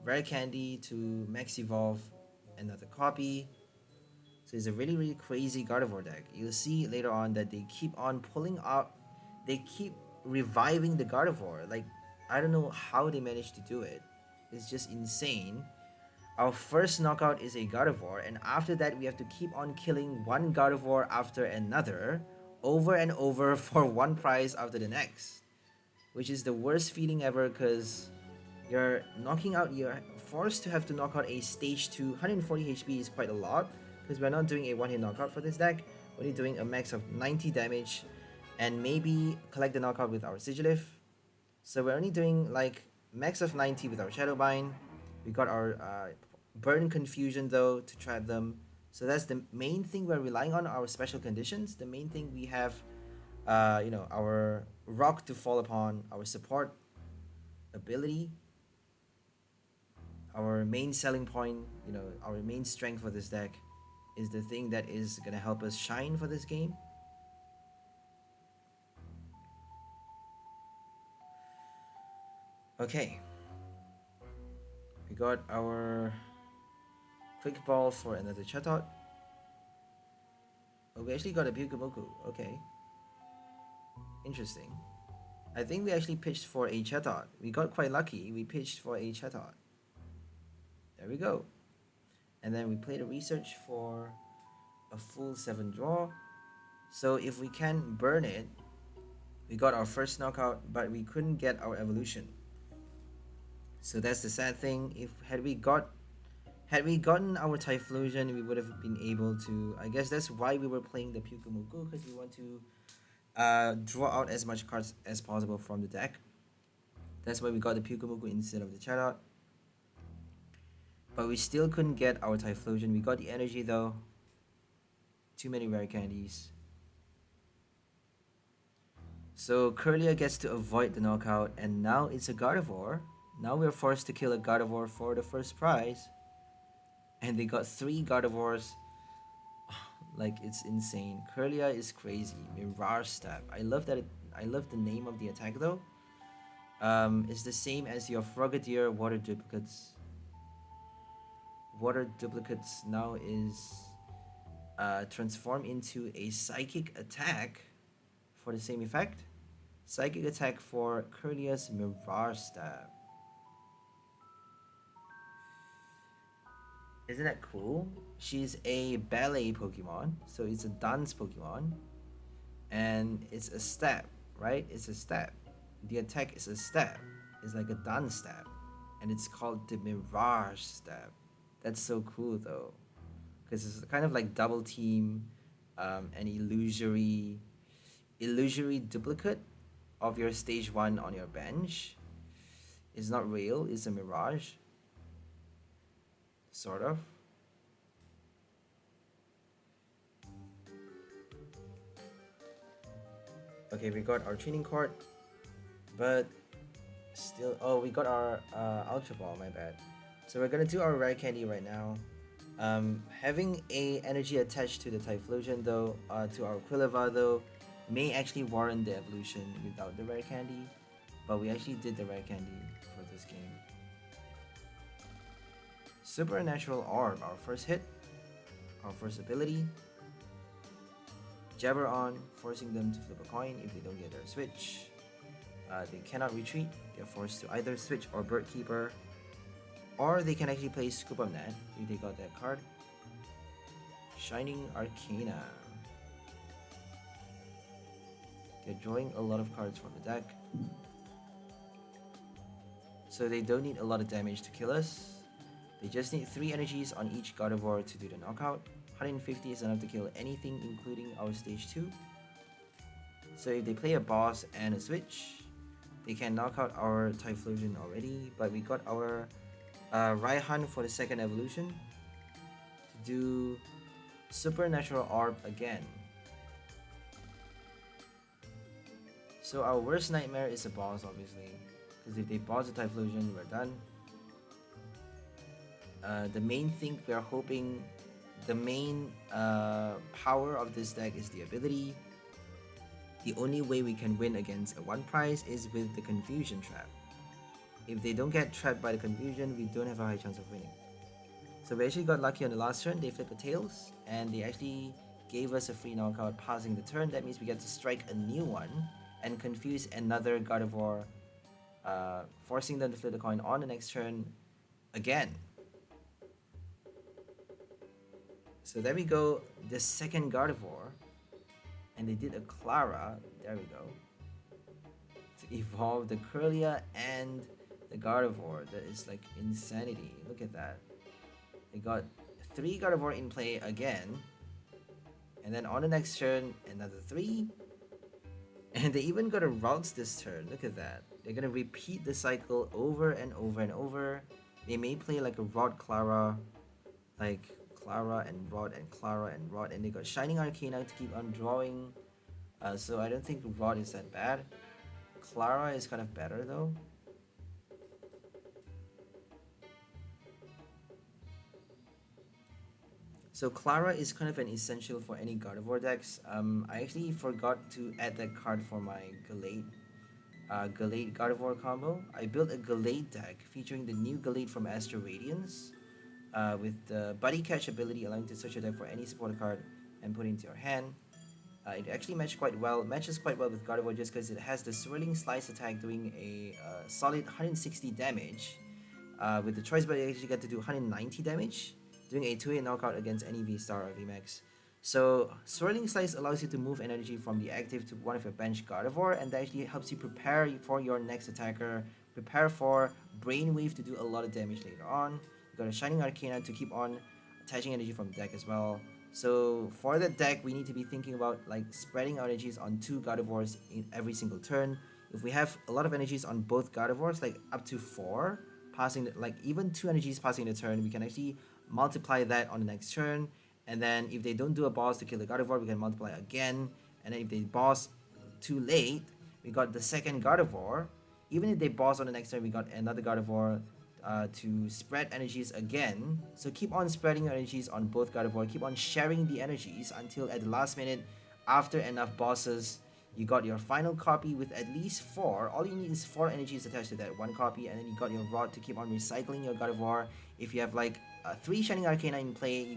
Speaker 1: Rare Candy to max evolve another copy. So it's a really, really crazy Gardevoir deck. You'll see later on that they keep on pulling out, they keep reviving the Gardevoir. Like, I don't know how they managed to do it. It's just insane. Our first knockout is a Gardevoir, and after that we have to keep on killing one Gardevoir after another, over and over for one prize after the next. Which is the worst feeling ever, because you're forced to have to knock out a stage 2. 140 HP is quite a lot, because we're not doing a one-hit knockout for this deck. We're only doing a max of 90 damage, and maybe collect the knockout with our Sigilyph. So we're only doing like max of 90 with our Shadowbind. We got our Burn Confusion though to trap them. So that's the main thing we're relying on, our special conditions. The main thing we have, our Rock to fall upon, our support ability, our main selling point, our main strength for this deck is the thing that is gonna help us shine for this game. Okay. We got our Quick Ball for another Chatot. Oh, we actually got a Pyukumuku. Okay. Interesting. I think we actually pitched for a Chatot. We got quite lucky. We pitched for a Chatot. There we go. And then we played a research for a full 7 draw. So if we can burn it, we got our first knockout, but we couldn't get our evolution. So that's the sad thing. Had we gotten our Typhlosion, we would have been able to. I guess that's why we were playing the Pyukumuku, because we want to draw out as much cards as possible from the deck. That's why we got the Pyukumuku instead of the Chatot. But we still couldn't get our Typhlosion. We got the energy though. Too many rare candies. So Kirlia gets to avoid the knockout, and now it's a Gardevoir. Now we're forced to kill a Gardevoir for the first prize. And they got 3 Gardevoirs. Like, it's insane. Kirlia is crazy. Mirage Stab. I love that. I love the name of the attack though. It's the same as your Frogadier Water Duplicates. Water Duplicates now is transformed into a Psychic Attack for the same effect. Psychic Attack for Kirlia's Mirage Stab. Isn't that cool? She's a ballet Pokemon, so it's a dance Pokemon. And it's a stab, right? It's a stab. The attack is a stab. It's like a dance stab. And it's called the Mirage Stab. That's so cool though. Because it's kind of like double team, an illusory duplicate of your stage 1 on your bench. It's not real, it's a mirage. Sort of. Okay, we got our training card, but still, oh, we got our Ultra Ball, my bad. So we're gonna do our rare candy right now. Having a energy attached to the Typhlosion though, to our Quilava though, may actually warrant the evolution without the rare candy, but we actually did the rare candy for this game. Supernatural Orb, our first hit, our first ability. Jabber on, forcing them to flip a coin if they don't get their switch. They cannot retreat, they're forced to either switch or Bird Keeper, or they can actually play Scoop Up Net if they got that card. Shining Arcana. They're drawing a lot of cards from the deck. So they don't need a lot of damage to kill us. They just need 3 energies on each Gardevoir to do the knockout. 150 is enough to kill anything including our stage 2. So if they play a boss and a switch, they can knock out our Typhlosion already, but we got our Raihan for the second evolution to do Supernatural Orb again. So our worst nightmare is a boss, obviously, because if they boss the Typhlosion, we're done. The main thing we are hoping, the main power of this deck is the ability. The only way we can win against a 1 prize is with the Confusion Trap. If they don't get trapped by the Confusion, we don't have a high chance of winning. So we actually got lucky on the last turn. They flipped the tails, and they actually gave us a free knockout passing the turn. That means we get to strike a new one and confuse another Gardevoir, forcing them to flip the coin on the next turn again. So there we go, the second Gardevoir, and they did a Klara, there we go, to evolve the Kirlia and the Gardevoir. That is like insanity, look at that. They got 3 Gardevoir in play again, and then on the next turn, another 3, and they even got a Routes this turn, look at that. They're gonna repeat the cycle over and over and over. They may play like a Rod Klara, like Klara and Rod and Klara and Rod, and they got Shining Arcana to keep on drawing, so I don't think Rod is that bad. Klara is kind of better though. So Klara is kind of an essential for any Gardevoir decks. I actually forgot to add that card for my Gallade Gardevoir combo. I built a Gallade deck featuring the new Gallade from Astral Radiance, with the Buddy Catch ability allowing you to search your deck for any supporter card and put it into your hand. It actually matches quite well with Gardevoir just because it has the Swirling Slice attack doing a solid 160 damage. With the choice belt, you actually get to do 190 damage, doing a 2-hit knockout against any VSTAR or VMAX. So Swirling Slice allows you to move energy from the active to one of your bench Gardevoir, and that actually helps you prepare for your next attacker, prepare for Brainwave to do a lot of damage later on. You got a Shining Arcana to keep on attaching energy from the deck as well. So for the deck, we need to be thinking about like spreading our energies on 2 Gardevoirs in every single turn. If we have a lot of energies on both Gardevoirs, like up to 4, like even 2 energies passing the turn, we can actually multiply that on the next turn. And then if they don't do a boss to kill the Gardevoir, we can multiply again. And then if they boss too late, we got the second Gardevoir. Even if they boss on the next turn, we got another Gardevoir to spread energies again. So keep on spreading your energies on both Gardevoir. Keep on sharing the energies until at the last minute, after enough bosses, you got your final copy with at least 4. All you need is 4 energies attached to that 1 copy, and then you got your Rod to keep on recycling your Gardevoir. If you have like 3 Shining Arcana in play, you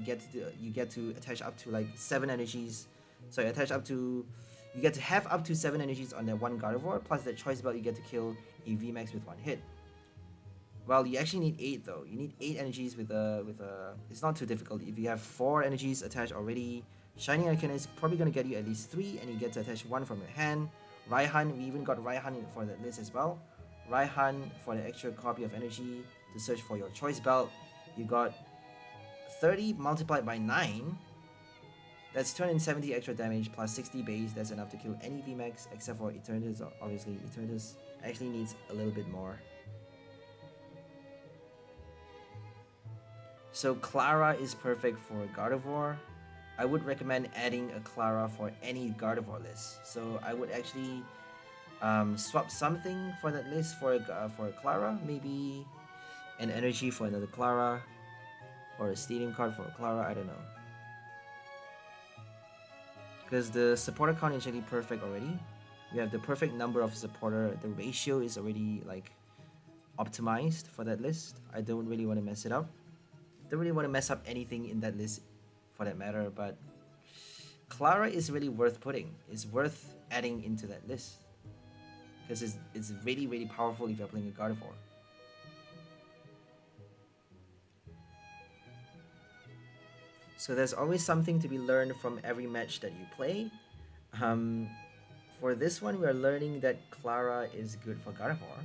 Speaker 1: get to attach up to like 7 energies. So you get to have up to 7 energies on that 1 Gardevoir, plus that choice belt you get to kill a VMAX with 1 hit. Well, you actually need 8 though. You need 8 energies with a. It's not too difficult. If you have 4 energies attached already, Shining Arcana is probably gonna get you at least 3, and you get to attach 1 from your hand. Raihan, we even got Raihan for that list as well. Raihan for the extra copy of energy to search for your choice belt. You got 30 multiplied by 9. That's 270 extra damage plus 60 base. That's enough to kill any VMAX except for Eternatus. Obviously, Eternatus actually needs a little bit more. So Klara is perfect for Gardevoir. I would recommend adding a Klara for any Gardevoir list. So I would actually swap something for that list for a Klara. Maybe an energy for another Klara, or a stadium card for a Klara. I don't know. Because the supporter count is actually perfect already. We have the perfect number of supporter. The ratio is already like optimized for that list. I don't really want to mess it up. Don't really want to mess up anything in that list for that matter, but Klara is really worth putting. It's worth adding into that list because it's really, really powerful if you're playing a Gardevoir. So there's always something to be learned from every match that you play. For this one, we're learning that Klara is good for Gardevoir.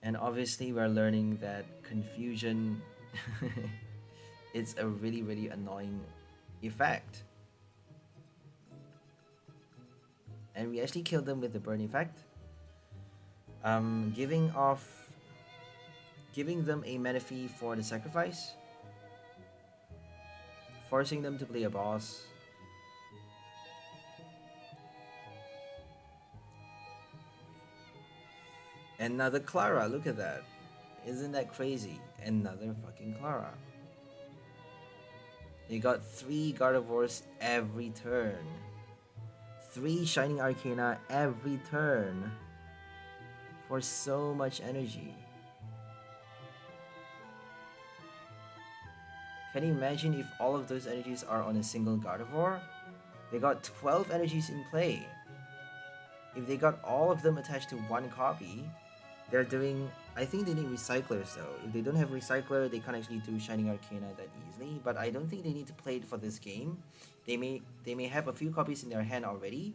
Speaker 1: And obviously, we're learning that Confusion is a really, really annoying effect. And we actually killed them with the burn effect. Giving them a Manaphy for the sacrifice. Forcing them to play a boss. Another Klara, look at that. Isn't that crazy? Another fucking Klara. They got 3 Gardevoirs every turn. 3 Shining Arcana every turn. For so much energy. Can you imagine if all of those energies are on a single Gardevoir? They got 12 energies in play. If they got all of them attached to one copy, they're doing... I think they need Recyclers though. If they don't have Recycler, they can't actually do Shining Arcana that easily. But I don't think they need to play it for this game. They may have a few copies in their hand already,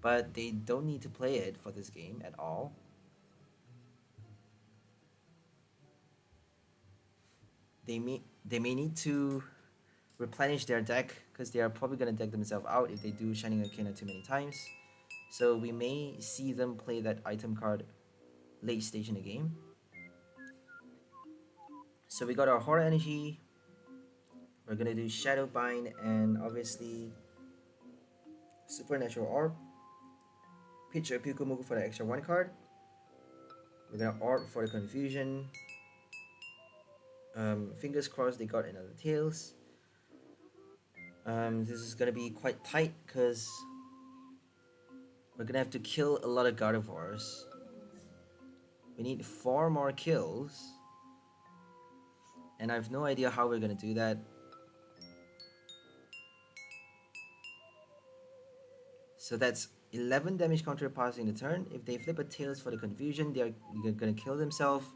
Speaker 1: but they don't need to play it for this game at all. They may need to replenish their deck because they are probably going to deck themselves out if they do Shining Arcana too many times. So we may see them play that item card late stage in the game. So we got our Horror Energy. We're going to do Shadow Bind and obviously Supernatural Orb. Pitch a Pyukomoku for the extra 1 card. We're going to Orb for the Confusion. Fingers crossed they got another Tails. This is gonna be quite tight because we're gonna have to kill a lot of Gardevoirs. We need 4 more kills. And I have no idea how we're gonna do that. So that's 11 damage counter passing the turn. If they flip a Tails for the Confusion, they're gonna kill themselves.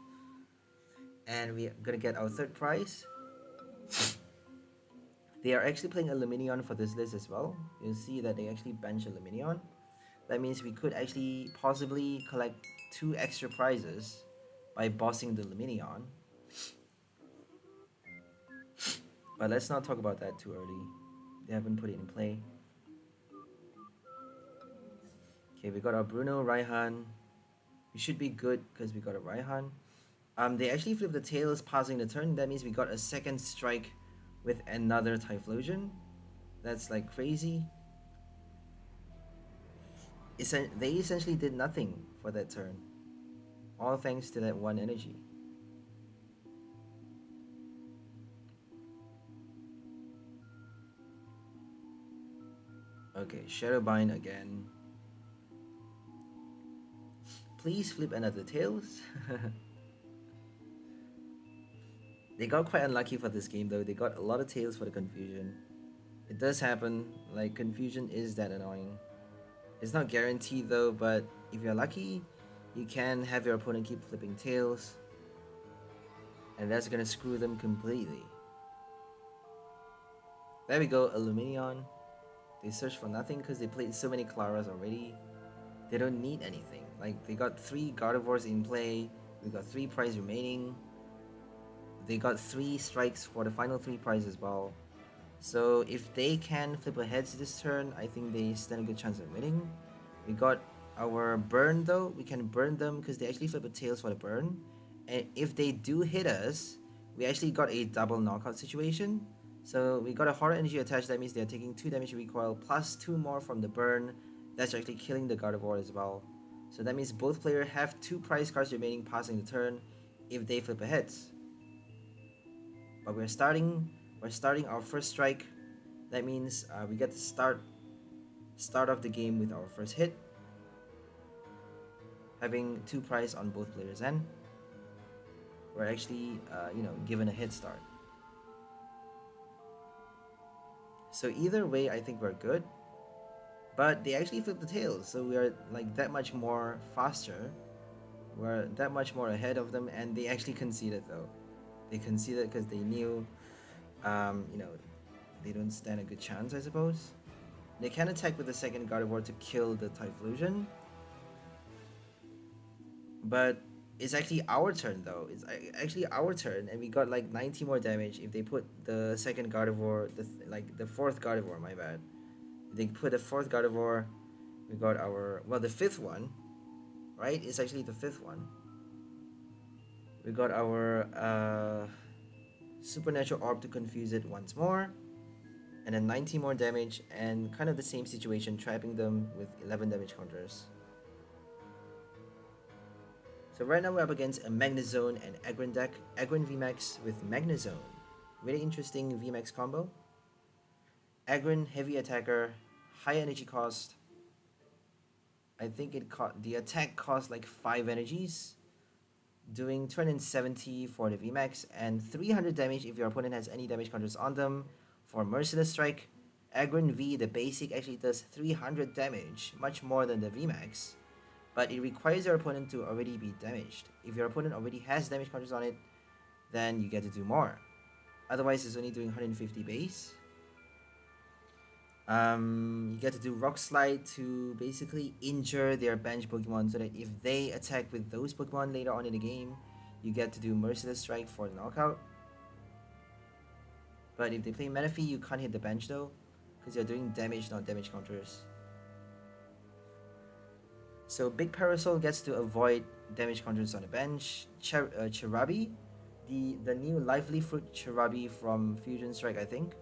Speaker 1: And we're gonna get our 3rd prize. They are actually playing a Lumineon for this list as well. You'll see that they actually bench a Lumineon. That means we could actually possibly collect 2 extra prizes by bossing the Lumineon. But let's not talk about that too early. They haven't put it in play. Okay, we got our Bruno, Raihan. We should be good because we got a Raihan. They actually flipped the Tails passing the turn. That means we got a 2nd strike with another Typhlosion. That's like crazy. They essentially did nothing for that turn. All thanks to that 1 energy. Okay, Shadow Bind again. Please flip another Tails. They got quite unlucky for this game though. They got a lot of Tails for the Confusion. It does happen. Like, Confusion is that annoying. It's not guaranteed though, but if you're lucky, you can have your opponent keep flipping Tails. And that's gonna screw them completely. There we go, a Lumineon. They searched for nothing because they played so many Klaras already. They don't need anything. Like, they got 3 Gardevoirs in play. We got 3 prize remaining. They got 3 strikes for the final 3 prize as well. So if they can flip a heads this turn, I think they stand a good chance of winning. We got our burn though. We can burn them because they actually flip a Tails for the burn. And if they do hit us, we actually got a double knockout situation. So we got a Horror Energy attached. That means they're taking 2 damage recoil plus 2 more from the burn. That's actually killing the Gardevoir as well. So that means both players have 2 prize cards remaining passing the turn if they flip a heads. But we're starting our first strike. That means we get to start off the game with our first hit, having 2 prize on both players' end. We're actually given a head start. So either way, I think we're good. But they actually flipped the Tails, so we are like that much more faster. We're that much more ahead of them, and they actually conceded though. They conceded because they knew, they don't stand a good chance, I suppose. They can attack with the second Gardevoir to kill the Typhlosion. But it's actually our turn though. It's actually our turn, and we got like 90 more damage if they put the second Gardevoir, the fourth Gardevoir, my bad. If they put the fourth Gardevoir, we got our, well, the fifth one, right? It's actually the fifth one. We got our Supernatural Orb to confuse it once more. And then 90 more damage, and kind of the same situation, trapping them with 11 damage counters. So right now we're up against a Magnezone and Aggron deck. Aggron VMAX with Magnezone. Really interesting VMAX combo. Aggron, heavy attacker, high energy cost. I think the attack cost like 5 energies, doing 270 for the VMAX and 300 damage if your opponent has any damage counters on them. For Merciless Strike, Aggron V, the basic, actually does 300 damage, much more than the VMAX. But it requires your opponent to already be damaged. If your opponent already has damage counters on it, then you get to do more. Otherwise, it's only doing 150 base. You get to do Rock Slide to basically injure their bench Pokemon, so that if they attack with those Pokemon later on in the game, you get to do Merciless Strike for the knockout. But if they play Manaphy, you can't hit the bench though, because you're doing damage, not damage counters. So Big Parasol gets to avoid damage counters on the bench. Cherubi, the new Lively Fruit Cherubi from Fusion Strike, I think.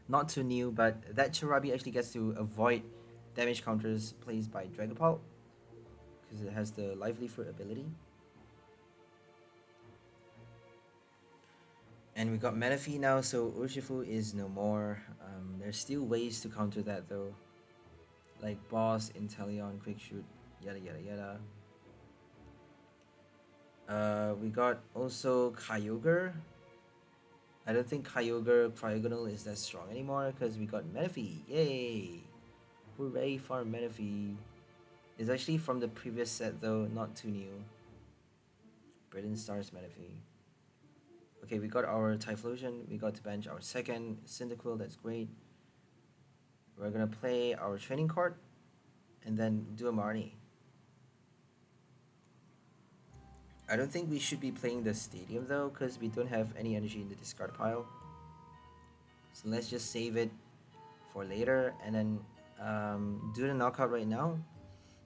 Speaker 1: Not too new, but that Cherubi actually gets to avoid damage counters placed by Dragapult, because it has the Lively Fruit ability. And we got Manaphy now, so Urshifu is no more. There's still ways to counter that though, like Boss, Inteleon, Quick Shoot, yada yada yada. We got also Kyogre. I don't think Kyogre Cryogonal is that strong anymore, because we got Manaphy. Yay! Hooray for Manaphy. It's actually from the previous set though, not too new. Britain Stars Manaphy. Okay, we got our Typhlosion, we got to bench our second Cyndaquil, that's great. We're gonna play our training card, and then do a Marnie. I don't think we should be playing the Stadium though, because we don't have any energy in the discard pile. So let's just save it for later, and then do the knockout right now.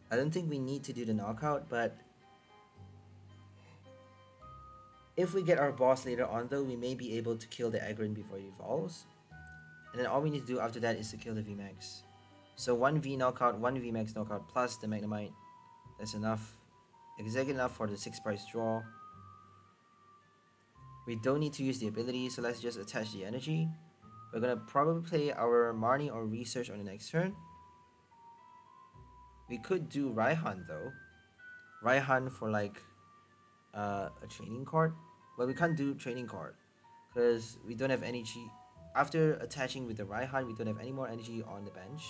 Speaker 1: I don't think we need to do the knockout, but if we get our boss later on though, we may be able to kill the Aggron before it evolves. And then all we need to do after that is to kill the VMAX. So 1 V knockout, 1 VMAX knockout plus the Magnemite. That's enough. Exactly enough for the 6 price draw. We don't need to use the ability, so let's just attach the energy. We're gonna probably play our Marnie or Research on the next turn. We could do Raihan though. Raihan for like a training card. But we can't do training card because we don't have energy. After attaching with the Raihan, we don't have any more energy on the bench.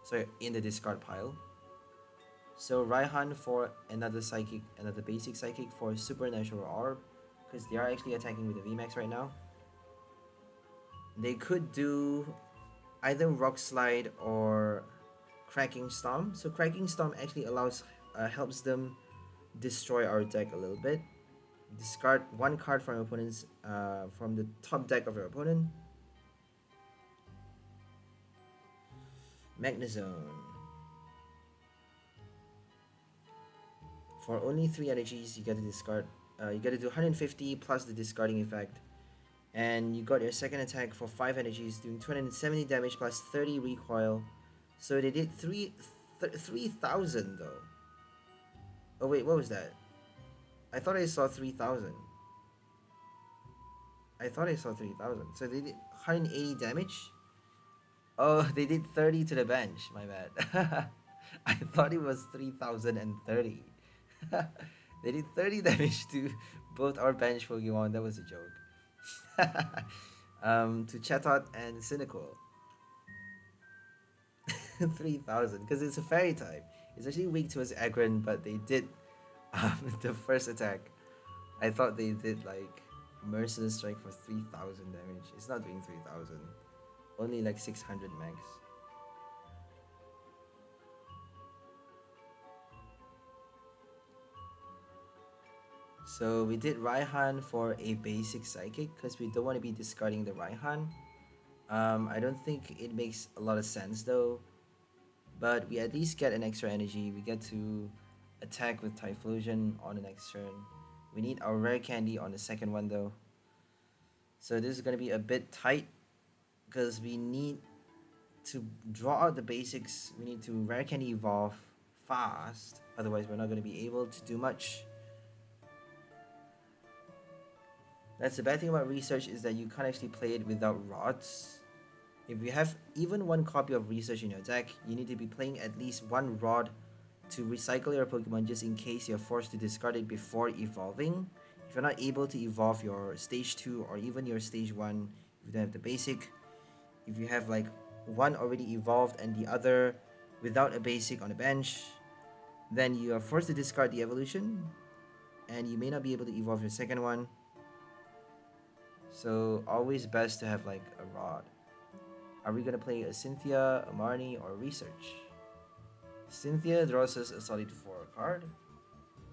Speaker 1: So in the discard pile. So Raihan for another Psychic, another basic Psychic for Supernatural Orb, because they are actually attacking with the VMAX right now. They could do either Rock Slide or Cracking Storm. So Cracking Storm actually allows helps them destroy our deck a little bit. Discard 1 card from opponent's from the top deck of your opponent. Magnezone. For only 3 energies, you get to discard. You get to do 150 plus the discarding effect, and you got your second attack for 5 energies, doing 270 damage plus 30 recoil. So they did 3,000 though. Oh wait, what was that? I thought I saw 3,000. I thought I saw 3,000. So they did 180 damage. Oh, they did 30 to the bench. My bad. I thought it was 3,030. They did 30 damage to both our bench Pokemon. That was a joke. To Chatot and Cyndaquil. 3,000, because it's a fairy type. It's actually weak towards Aggron, but they did the first attack. I thought they did like Merciless Strike for 3,000 damage. It's not doing 3,000. Only like 600 max. So we did Raihan for a basic psychic because we don't want to be discarding the Raihan. I don't think it makes a lot of sense though, but we at least get an extra energy. We get to attack with Typhlosion on the next turn. We need our rare candy on the second one though. So this is going to be a bit tight because we need to draw out the basics. We need to rare candy evolve fast, otherwise we're not going to be able to do much. That's the bad thing about research, is that you can't actually play it without rods. If you have even one copy of research in your deck, you need to be playing at least one rod to recycle your Pokemon just in case you're forced to discard it before evolving. If you're not able to evolve your stage 2 or even your stage 1, if you don't have the basic, if you have like one already evolved and the other without a basic on the bench, then you are forced to discard the evolution and you may not be able to evolve your second one. So always best to have like a rod. Are we gonna play a Cynthia, a Marnie, or research? Cynthia draws us a solid 4 card.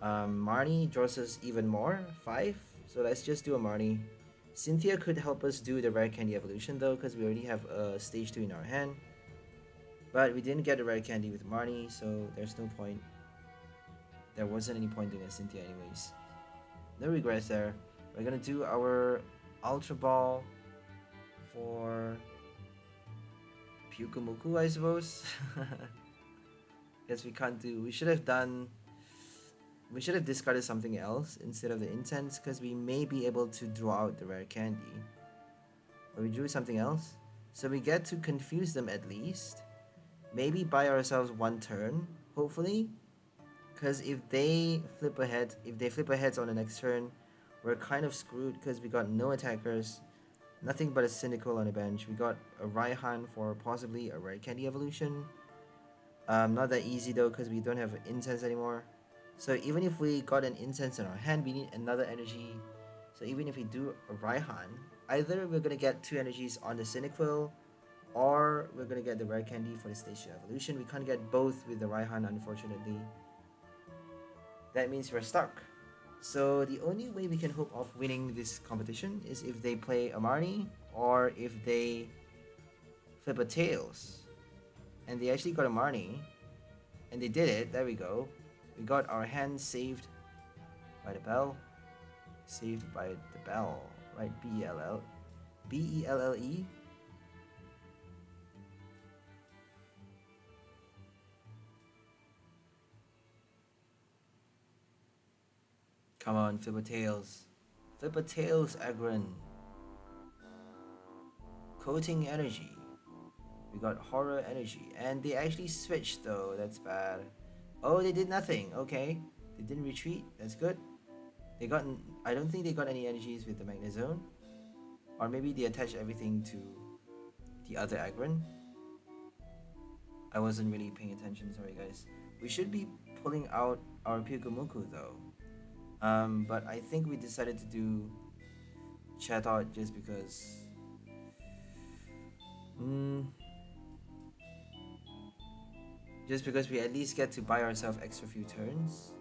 Speaker 1: Marnie draws us even more, 5. So let's just do a Marnie. Cynthia could help us do the rare candy evolution though, because we already have a stage 2 in our hand. But we didn't get the rare candy with Marnie, so there's no point. There wasn't any point doing a Cynthia anyways. No regrets there. We're gonna do our Ultra Ball for Pyukumuku, I suppose. Guess we can't do. We should have discarded something else instead of the Intense, because we may be able to draw out the rare candy. But we drew something else, so we get to confuse them at least. Maybe buy ourselves one turn, hopefully, because if they flip ahead, on the next turn, we're kind of screwed because we got no attackers, nothing but a Cynical on the bench. We got a Raihan for possibly a rare candy evolution. Not that easy though, because we don't have Incense anymore. So even if we got an Incense in our hand, we need another energy. So even if we do a Raihan, either we're going to get 2 energies on the Cynical, or we're going to get the rare candy for the stage 2 evolution. We can't get both with the Raihan, unfortunately. That means we're stuck. So the only way we can hope of winning this competition is if they play a Marnie, or if they flip a Tails. And they actually got a Marnie, and they did it. There we go. We got our hand saved by the bell. Saved by the bell, right? B-E-L-L. B-E-L-L-E. Come on, flip a Tails. Flip a Tails, Aggron. Coating energy. We got horror energy. And they actually switched though. That's bad. Oh, they did nothing. Okay. They didn't retreat. That's good. They got... I don't think they got any energies with the Magnezone. Or maybe they attached everything to the other Aggron. I wasn't really paying attention. Sorry, guys. We should be pulling out our Pyukumuku though. But I think we decided to do Chatot just because... just because we at least get to buy ourselves extra few turns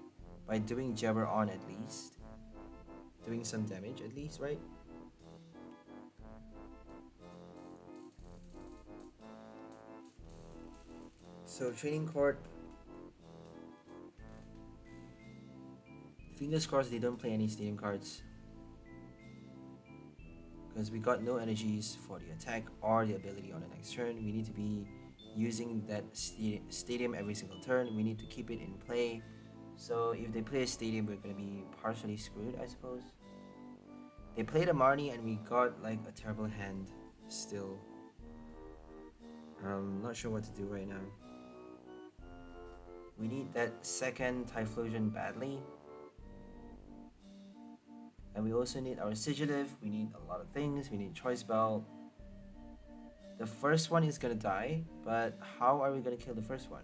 Speaker 1: by doing Jabber on at least. Doing some damage at least, right? So training court. Fingers crossed they don't play any stadium cards, because we got no energies for the attack or the ability on the next turn. We need to be using that stadium every single turn. We need to keep it in play. So if they play a stadium, we're going to be partially screwed, I suppose. They played a Marnie and we got like a terrible hand still. Not sure what to do right now. We need that second Typhlosion badly. And we also need our Sigilyph. We need a lot of things. We need Choice Belt. The first one is gonna die, but how are we gonna kill the first one?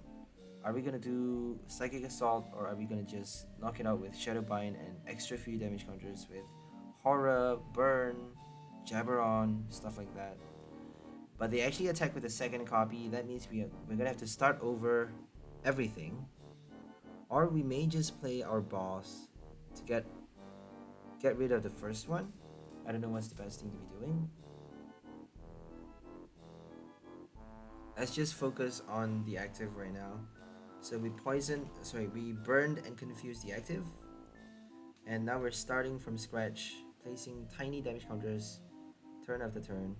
Speaker 1: Are we gonna do Psychic Assault, or are we gonna just knock it out with Shadow Bind and extra few damage counters with Horror, Burn, Jabber on, stuff like that? But they actually attack with the second copy. That means we're gonna have to start over everything. Or we may just play our boss to get rid of the first one. I don't know what's the best thing to be doing. Let's just focus on the active right now. So we burned and confused the active. And now we're starting from scratch, placing tiny damage counters turn after turn,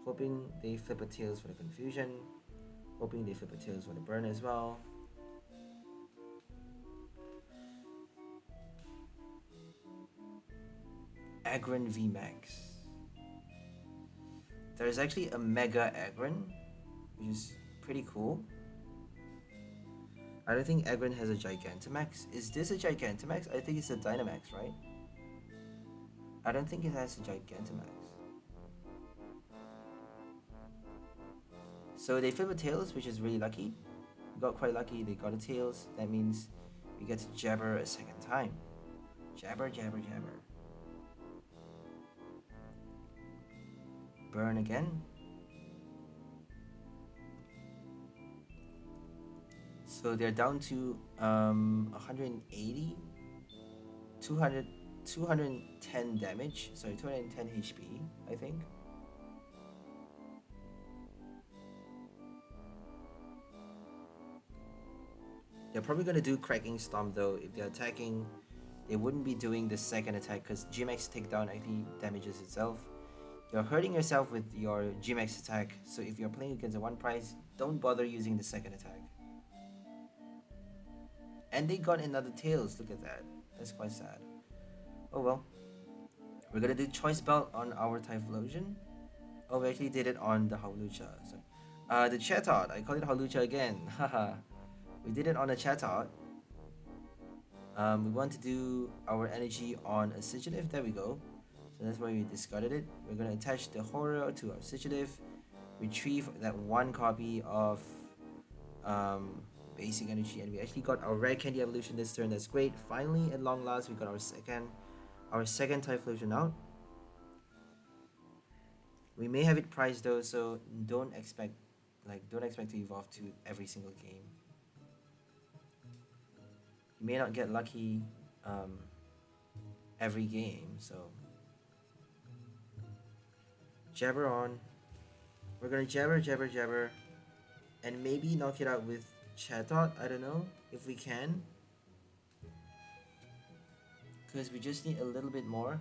Speaker 1: hoping they flip a tails for the confusion, hoping they flip a tails for the burn as well. Aggron VMAX. There's actually a Mega Aggron, which is pretty cool. I don't think Aggron has a Gigantamax. Is this a Gigantamax? I think it's a Dynamax, right? I don't think it has a Gigantamax. So they flip a tails, which is really lucky. We got quite lucky, they got a tails. That means we get to Jabber a second time. Jabber, Jabber, Jabber. Burn again. So they're down to 180, 210 damage. Sorry, 210 HP, I think. They're probably gonna do Cracking Stomp though. If they're attacking, they wouldn't be doing the second attack because GMAX takedown actually damages itself. You're hurting yourself with your GMAX attack, so if you're playing against a one price, don't bother using the second attack. And they got another tails, look at that. That's quite sad. Oh well. We're gonna do Choice Belt on our Typhlosion. Oh, we actually did it on the Hawlucha. So, the Chatot, I call it Hawlucha again. Haha. We did it on a Chatot. We want to do our energy on a Sigilyph. There we go. So that's why we discarded it. We're going to attach the Horror to our Sigilyph. Retrieve that one copy of basic energy. And we actually got our Rare Candy evolution this turn. That's great. Finally, at long last, we got our second Typhlosion out. We may have it priced though, so don't expect to evolve to every single game. You may not get lucky every game, so Jabber on. We're gonna Jabber, Jabber, Jabber, and maybe knock it out with Chatot. I don't know if we can, because we just need a little bit more.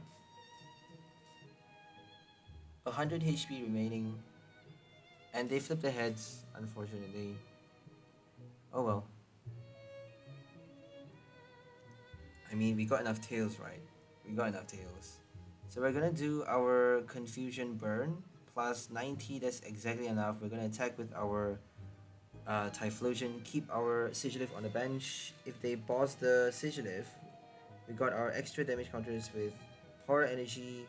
Speaker 1: 100 HP remaining, and they flip the heads, unfortunately. Oh well. I mean, we got enough tails, right? We got enough tails. So we're gonna do our Confusion Burn plus 90. That's exactly enough. We're gonna attack with our Typhlosion. Keep our Sigilyph on the bench. If they boss the Sigilyph, we got our extra damage counters with Horror Energy,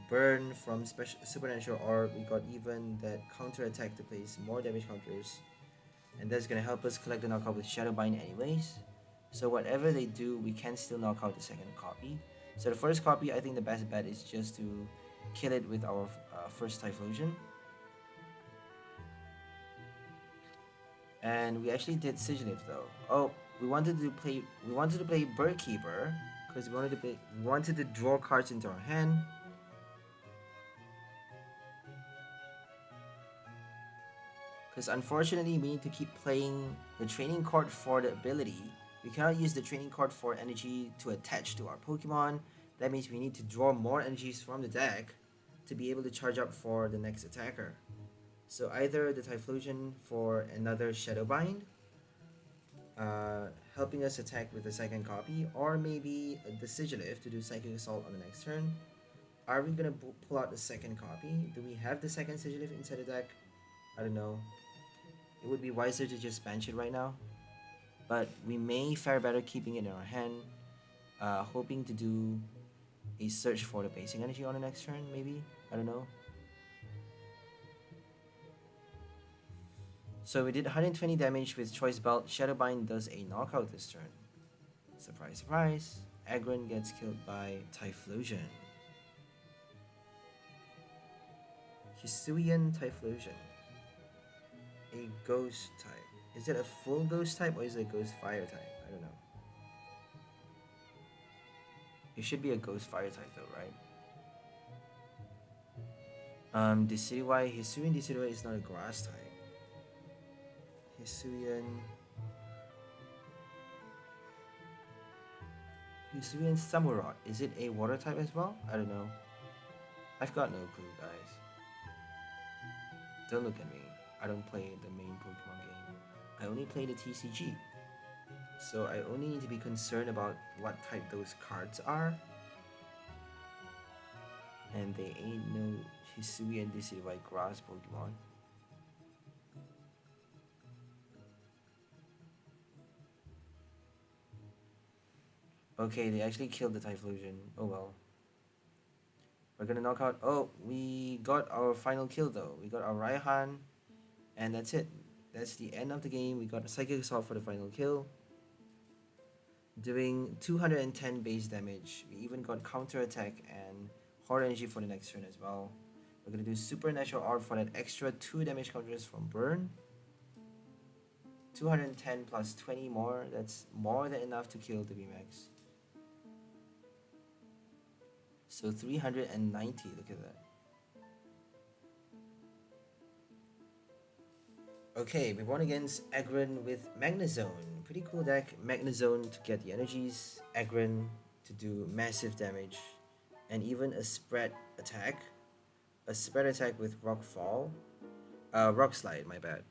Speaker 1: Burn from Supernatural Orb. We got even that counter attack to place more damage counters, and that's gonna help us collect the knockout with Shadow Bind anyways. So whatever they do, we can still knock out the second copy. So the first copy, I think the best bet is just to kill it with our first Typhlosion. And we actually did Sigilyph though. Oh, we wanted to play Bird Keeper because we wanted to draw cards into our hand. Because unfortunately, we need to keep playing the training card for the ability. We cannot use the training card for energy to attach to our Pokemon. That means we need to draw more energies from the deck to be able to charge up for the next attacker. So either the Typhlosion for another Shadow Bind, helping us attack with the second copy, or maybe the Sigilyph to do Psychic Assault on the next turn. Are we going to pull out the second copy? Do we have the second Sigilyph inside the deck? I don't know. It would be wiser to just bench it right now. But we may fare better keeping it in our hand, hoping to do a search for the basic energy on the next turn, maybe? I don't know. So we did 120 damage with Choice Belt. Shadow Bind does a knockout this turn. Surprise, surprise. Aggron gets killed by Typhlosion. Hisuian Typhlosion. A ghost type. Is it a full ghost type or is it a ghost fire type? I don't know. It should be a ghost fire type though, right? Decidueye, Hisuian Decidueye is not a grass type. Hisuian Samurott, is it a water type as well? I don't know. I've got no clue, guys. Don't look at me. I don't play the main Pokemon game. I only play the TCG. So I only need to be concerned about what type those cards are. And they ain't no Hisuian Decidueye grass Pokemon. Okay, they actually killed the Typhlosion. Oh well. We're gonna knock out. Oh, we got our final kill though. We got our Raihan, and that's it. That's the end of the game. We got a Psychic Assault for the final kill, doing 210 base damage. We even got counter attack and Horde Energy for the next turn as well. We're gonna do Supernatural Orb for that extra 2 damage counters from Burn. 210 plus 20 more. That's more than enough to kill the VMAX. So 390, look at that. Okay, we won against Aggron with Magnezone. Pretty cool deck. Magnezone to get the energies, Aggron to do massive damage, and even a spread attack. A spread attack with Rock Slide, my bad.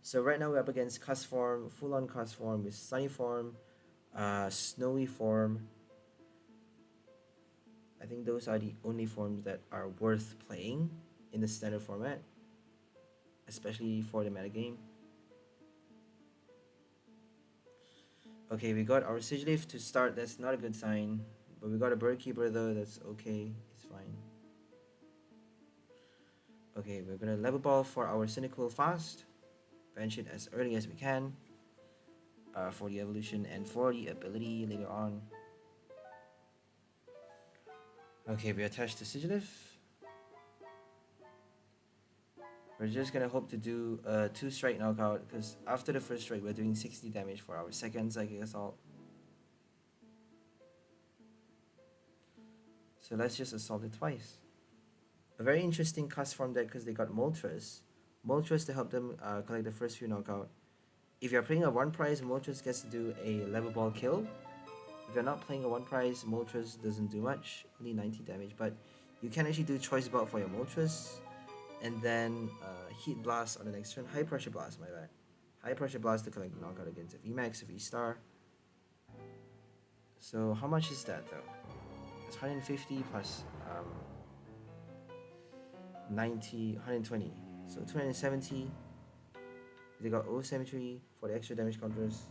Speaker 1: So right now we're up against Castform, full-on Castform with Sunny Form, Snowy Form. I think those are the only forms that are worth playing in the standard format, especially for the metagame. Okay, we got our Sigilyph to start. That's not a good sign, but we got a Bird Keeper though. That's okay. It's fine. Okay, we're gonna level ball for our Cynical fast. Bench it as early as we can for the evolution and for the ability later on. Okay, we attached to Sigilyph. We're just gonna hope to do a 2-strike knockout because after the first strike we're doing 60 damage for our second Psychic Assault. So let's just assault it twice. A very interesting Castform deck because they got Moltres to help them collect the first few knockout. If you're playing a 1-prize, Moltres gets to do a level ball kill. If you're not playing a 1-prize, Moltres doesn't do much, only 90 damage, but you can actually do Choice Belt for your Moltres, and then Heat Blast on the next turn. High Pressure Blast, my bad. High Pressure Blast to collect the knockout against a VMAX VSTAR. So how much is that though? It's 150 plus 90, 120. So 270. They got O Symmetry for the extra damage counters.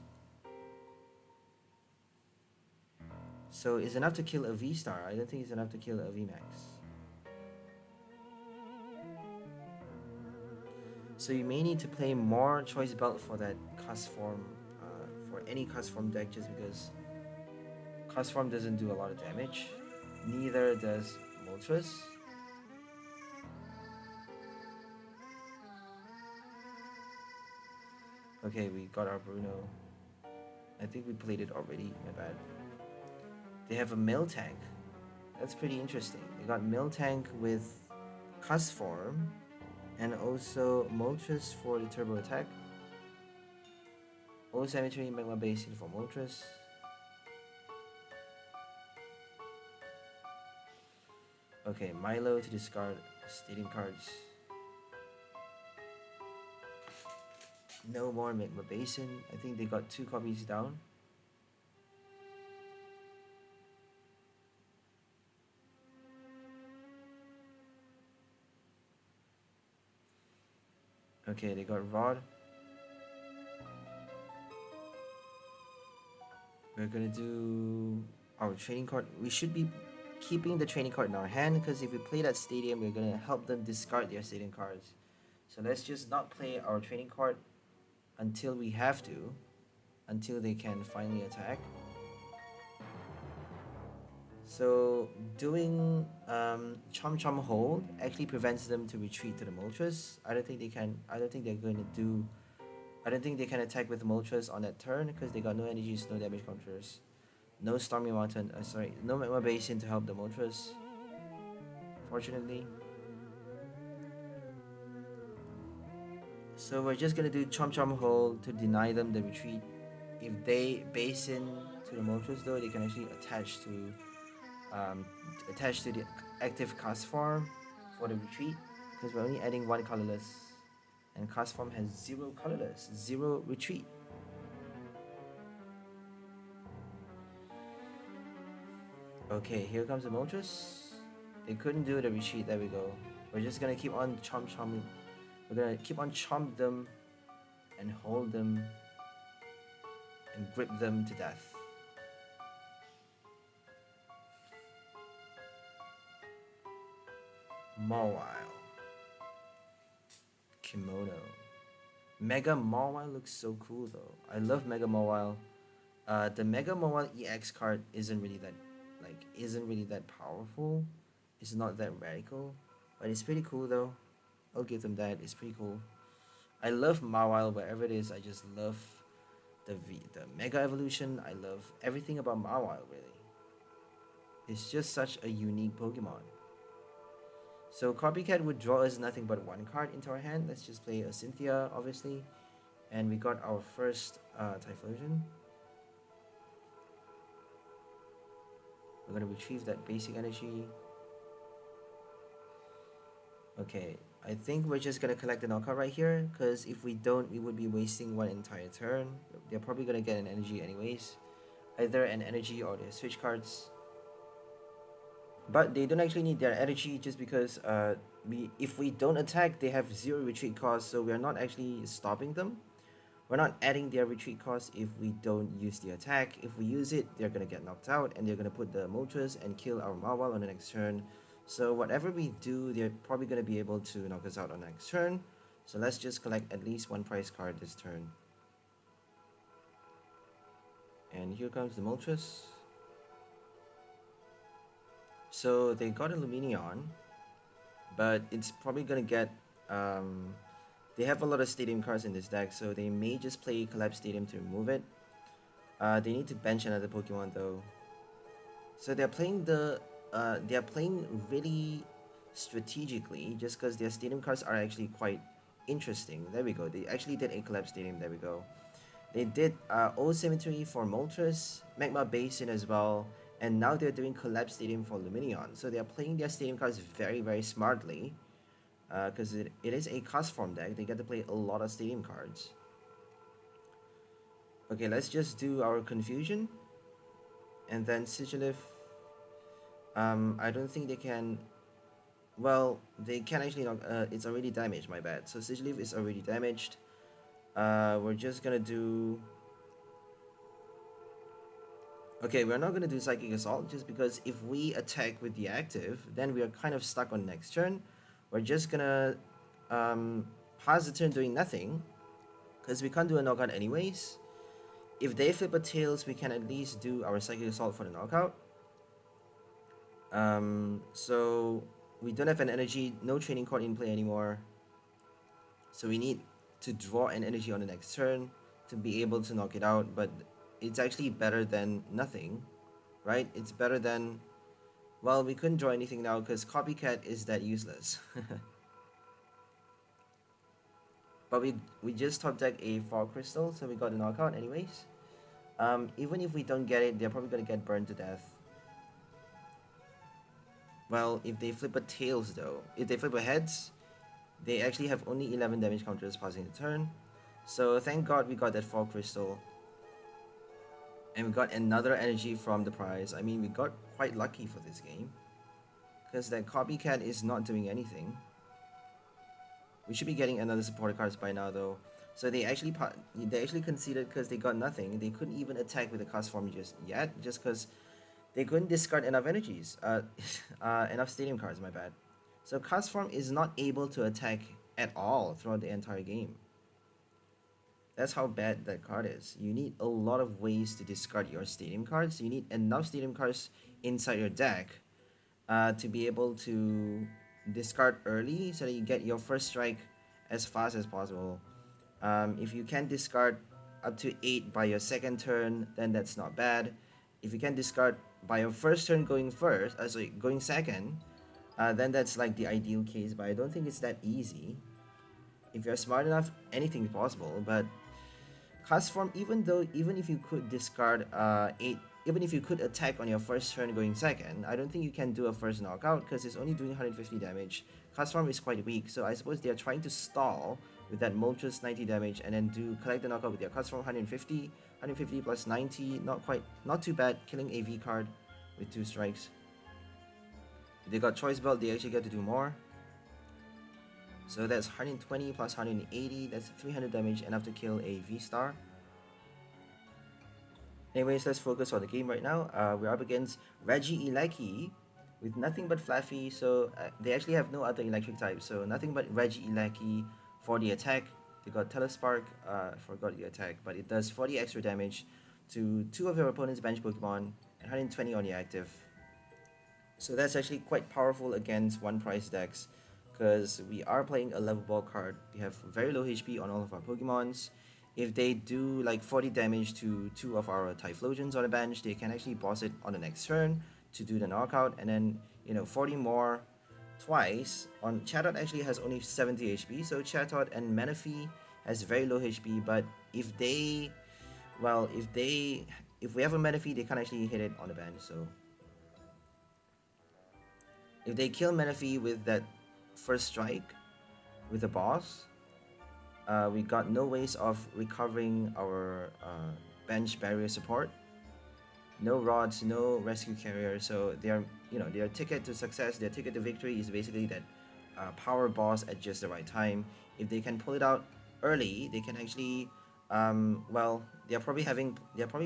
Speaker 1: So it's enough to kill a VSTAR. I don't think it's enough to kill a VMAX. So you may need to play more Choice Belt for that Castform, for any Castform deck, just because Castform doesn't do a lot of damage. Neither does Moltres. Okay, we got our Bruno. I think we played it already, my bad. They have a Miltank. That's pretty interesting. They got Miltank with Castform and also Moltres for the turbo attack. O Symmetry, Magma Basin for Moltres. Okay, Milo to discard Stadium cards. No more Magma Basin. I think they got 2 copies down. Okay, they got Rod. We're gonna do our training card. We should be keeping the training card in our hand because if we play that stadium, we're gonna help them discard their stadium cards. So let's just not play our training card until we have to, until they can finally attack. So doing Chomp Chomp hold actually prevents them to retreat to the Moltres. I don't think they can. I don't think they're going to do. I don't think they can attack with Moltres on that turn because they got no energies, no damage counters, no Stormy Mountain. Sorry, no Magma Basin to help the Moltres. Fortunately. So we're just gonna do Chomp Chomp hold to deny them the retreat. If they base in to the Moltres though, they can actually attach to the active Castform for the retreat because we're only adding one colorless, and Castform has 0 colorless, 0 retreat. Okay, here comes the Moltres. They couldn't do the retreat. There we go. We're just gonna keep on chomping. We're gonna keep on chomp them and hold them and grip them to death. Mawile. Kimono. Mega Mawile looks so cool though. I love Mega Mawile. The Mega Mawile EX card isn't really that powerful. It's not that radical, but it's pretty cool though. I'll give them that. It's pretty cool. I love Mawile wherever it is. I just love the Mega Evolution. I love everything about Mawile really. It's just such a unique Pokemon. So Copycat would draw us nothing but 1 card into our hand. Let's just play a Cynthia, obviously. And we got our first Typhlosion. We're going to retrieve that basic energy. Okay, I think we're just going to collect the knockout right here. Because if we don't, we would be wasting 1 entire turn. They're probably going to get an energy anyways. Either an energy or their switch cards. But they don't actually need their energy just because if we don't attack, they have 0 retreat cost, so we're not actually stopping them. We're not adding their retreat cost if we don't use the attack. If we use it, they're going to get knocked out, and they're going to put the Moltres and kill our Mawile on the next turn. So whatever we do, they're probably going to be able to knock us out on the next turn. So let's just collect at least 1 prize card this turn. And here comes the Moltres. So they got a Lumineon, but it's probably gonna get, they have a lot of Stadium cards in this deck, so they may just play Collapse Stadium to remove it. They need to bench another Pokemon though. So they're playing really strategically, just because their Stadium cards are actually quite interesting. There we go, they actually did a Collapse Stadium, there we go. They did Old Cemetery for Moltres, Magma Basin as well, and now they're doing Collapse Stadium for Lumineon. So they're playing their Stadium cards very, very smartly. Because it is a Castform deck. They get to play a lot of Stadium cards. Okay, let's just do our Confusion. And then Sigilyph. I don't think they can... Well, they can actually not... it's already damaged, my bad. So Sigilyph is already damaged. We're just gonna do... Okay, we're not going to do Psychic Assault just because if we attack with the active, then we are kind of stuck on next turn. We're just going to pass the turn doing nothing because we can't do a knockout anyways. If they flip a Tails, we can at least do our Psychic Assault for the knockout. So we don't have an energy, no training card in play anymore. So we need to draw an energy on the next turn to be able to knock it out, but it's actually better than nothing, right? It's better than... Well, we couldn't draw anything now because Copycat is that useless. But we just top deck a Fall Crystal, so we got a knockout anyways. Even if we don't get it, they're probably going to get burned to death. Well, if they flip a Tails though, if they flip a Heads, they actually have only 11 damage counters passing the turn. So thank God we got that Fall Crystal. And we got another energy from the prize. I mean, we got quite lucky for this game. Because that Copycat is not doing anything. We should be getting another supporter cards by now though. So they actually conceded because they got nothing. They couldn't even attack with the Castform just yet. Just because they couldn't discard enough energies. Enough Stadium cards, my bad. So Castform is not able to attack at all throughout the entire game. That's how bad that card is. You need a lot of ways to discard your stadium cards. You need enough stadium cards inside your deck to be able to discard early so that you get your first strike as fast as possible. If you can discard up to 8 by your second turn, then that's not bad. If you can discard by your first turn going going second, then that's like the ideal case, but I don't think it's that easy. If you're smart enough, anything's possible, but Castform, even if you could discard 8, even if you could attack on your first turn going second, I don't think you can do a first knockout because it's only doing 150 damage. Castform is quite weak, so I suppose they're trying to stall with that Moltres 90 damage and then collect the knockout with their Castform 150 plus 90, not too bad, killing a V card with 2 strikes. If they got Choice Belt, they actually get to do more. So that's 120 plus 180, that's 300 damage, enough to kill a V-Star. Anyways, let's focus on the game right now. We're up against Regieleki with nothing but Fluffy, so they actually have no other electric type, so nothing but Regieleki for the attack. They got Telespark, forgot the attack, but it does 40 extra damage to 2 of your opponent's bench Pokemon and 120 on the active. So that's actually quite powerful against one price decks, because we are playing a level ball card. We have very low HP on all of our Pokemons. If they do like 40 damage to 2 of our Typhlosions on the bench, they can actually boss it on the next turn to do the knockout, and then 40 more twice. On Chatot actually has only 70 HP, so Chatot and Manaphy has very low HP, but if we have a Manaphy, they can't actually hit it on the bench, so if they kill Manaphy with that first strike with the boss, we got no ways of recovering our bench barrier support, no rods, no rescue carrier, so their ticket to success, their ticket to victory is basically that power boss at just the right time. If they can pull it out early, they can actually they're probably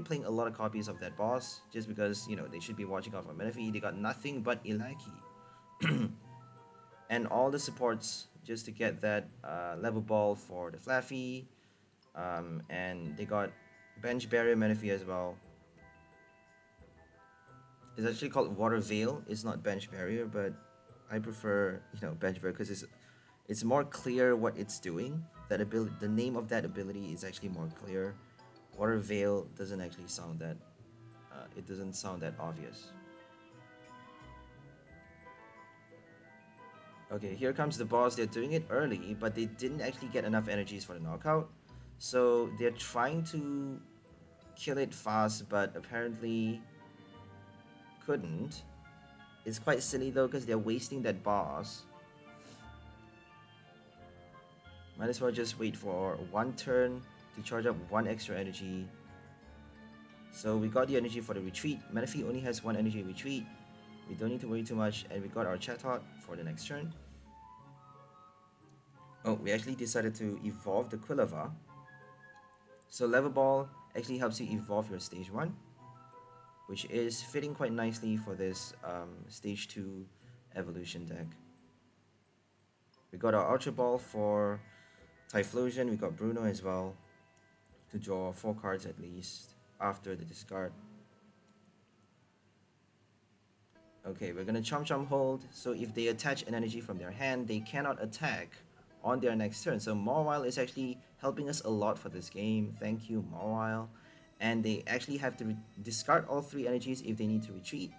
Speaker 1: playing a lot of copies of that boss just because they should be watching out for Manaphy. They got nothing but Ilaki and all the supports just to get that level ball for the Fluffy, and they got bench barrier Manaphy as well. It's actually called Water Veil. It's not bench barrier, but I prefer bench barrier because it's more clear what it's doing. That ability, the name of that ability is actually more clear. Water Veil doesn't actually sound that it doesn't sound that obvious. Okay, here comes the boss. They're doing it early, but they didn't actually get enough energies for the knockout. So they're trying to kill it fast, but apparently couldn't. It's quite silly though, because they're wasting that boss. Might as well just wait for 1 turn to charge up 1 extra energy. So we got the energy for the retreat. Manaphy only has 1 energy retreat. We don't need to worry too much, and we got our Chatot for the next turn. Oh, we actually decided to evolve the Quilava. So Level Ball actually helps you evolve your Stage 1, which is fitting quite nicely for this Stage 2 evolution deck. We got our Ultra Ball for Typhlosion. We got Bruno as well to draw 4 cards at least after the discard. Okay, we're gonna Chomp hold, so if they attach an energy from their hand, they cannot attack on their next turn. So Mawile is actually helping us a lot for this game. Thank you, Mawile. And they actually have to discard all 3 energies if they need to retreat.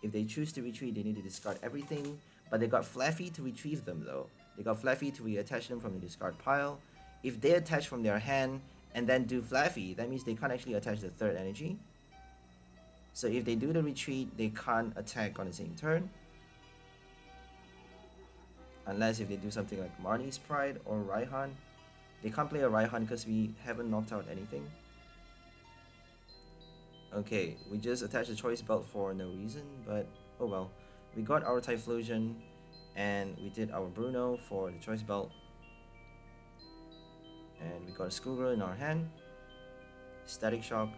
Speaker 1: If they choose to retreat, they need to discard everything. But they got Fluffy to retrieve them though. They got Fluffy to reattach them from the discard pile. If they attach from their hand and then do Fluffy, that means they can't actually attach the 3rd energy. So if they do the retreat, they can't attack on the same turn. Unless if they do something like Marnie's Pride or Raihan. They can't play a Raihan because we haven't knocked out anything. Okay, we just attached a Choice Belt for no reason, but oh well. We got our Typhlosion and we did our Bruno for the Choice Belt. And we got a Schoolgirl in our hand. Static Shock.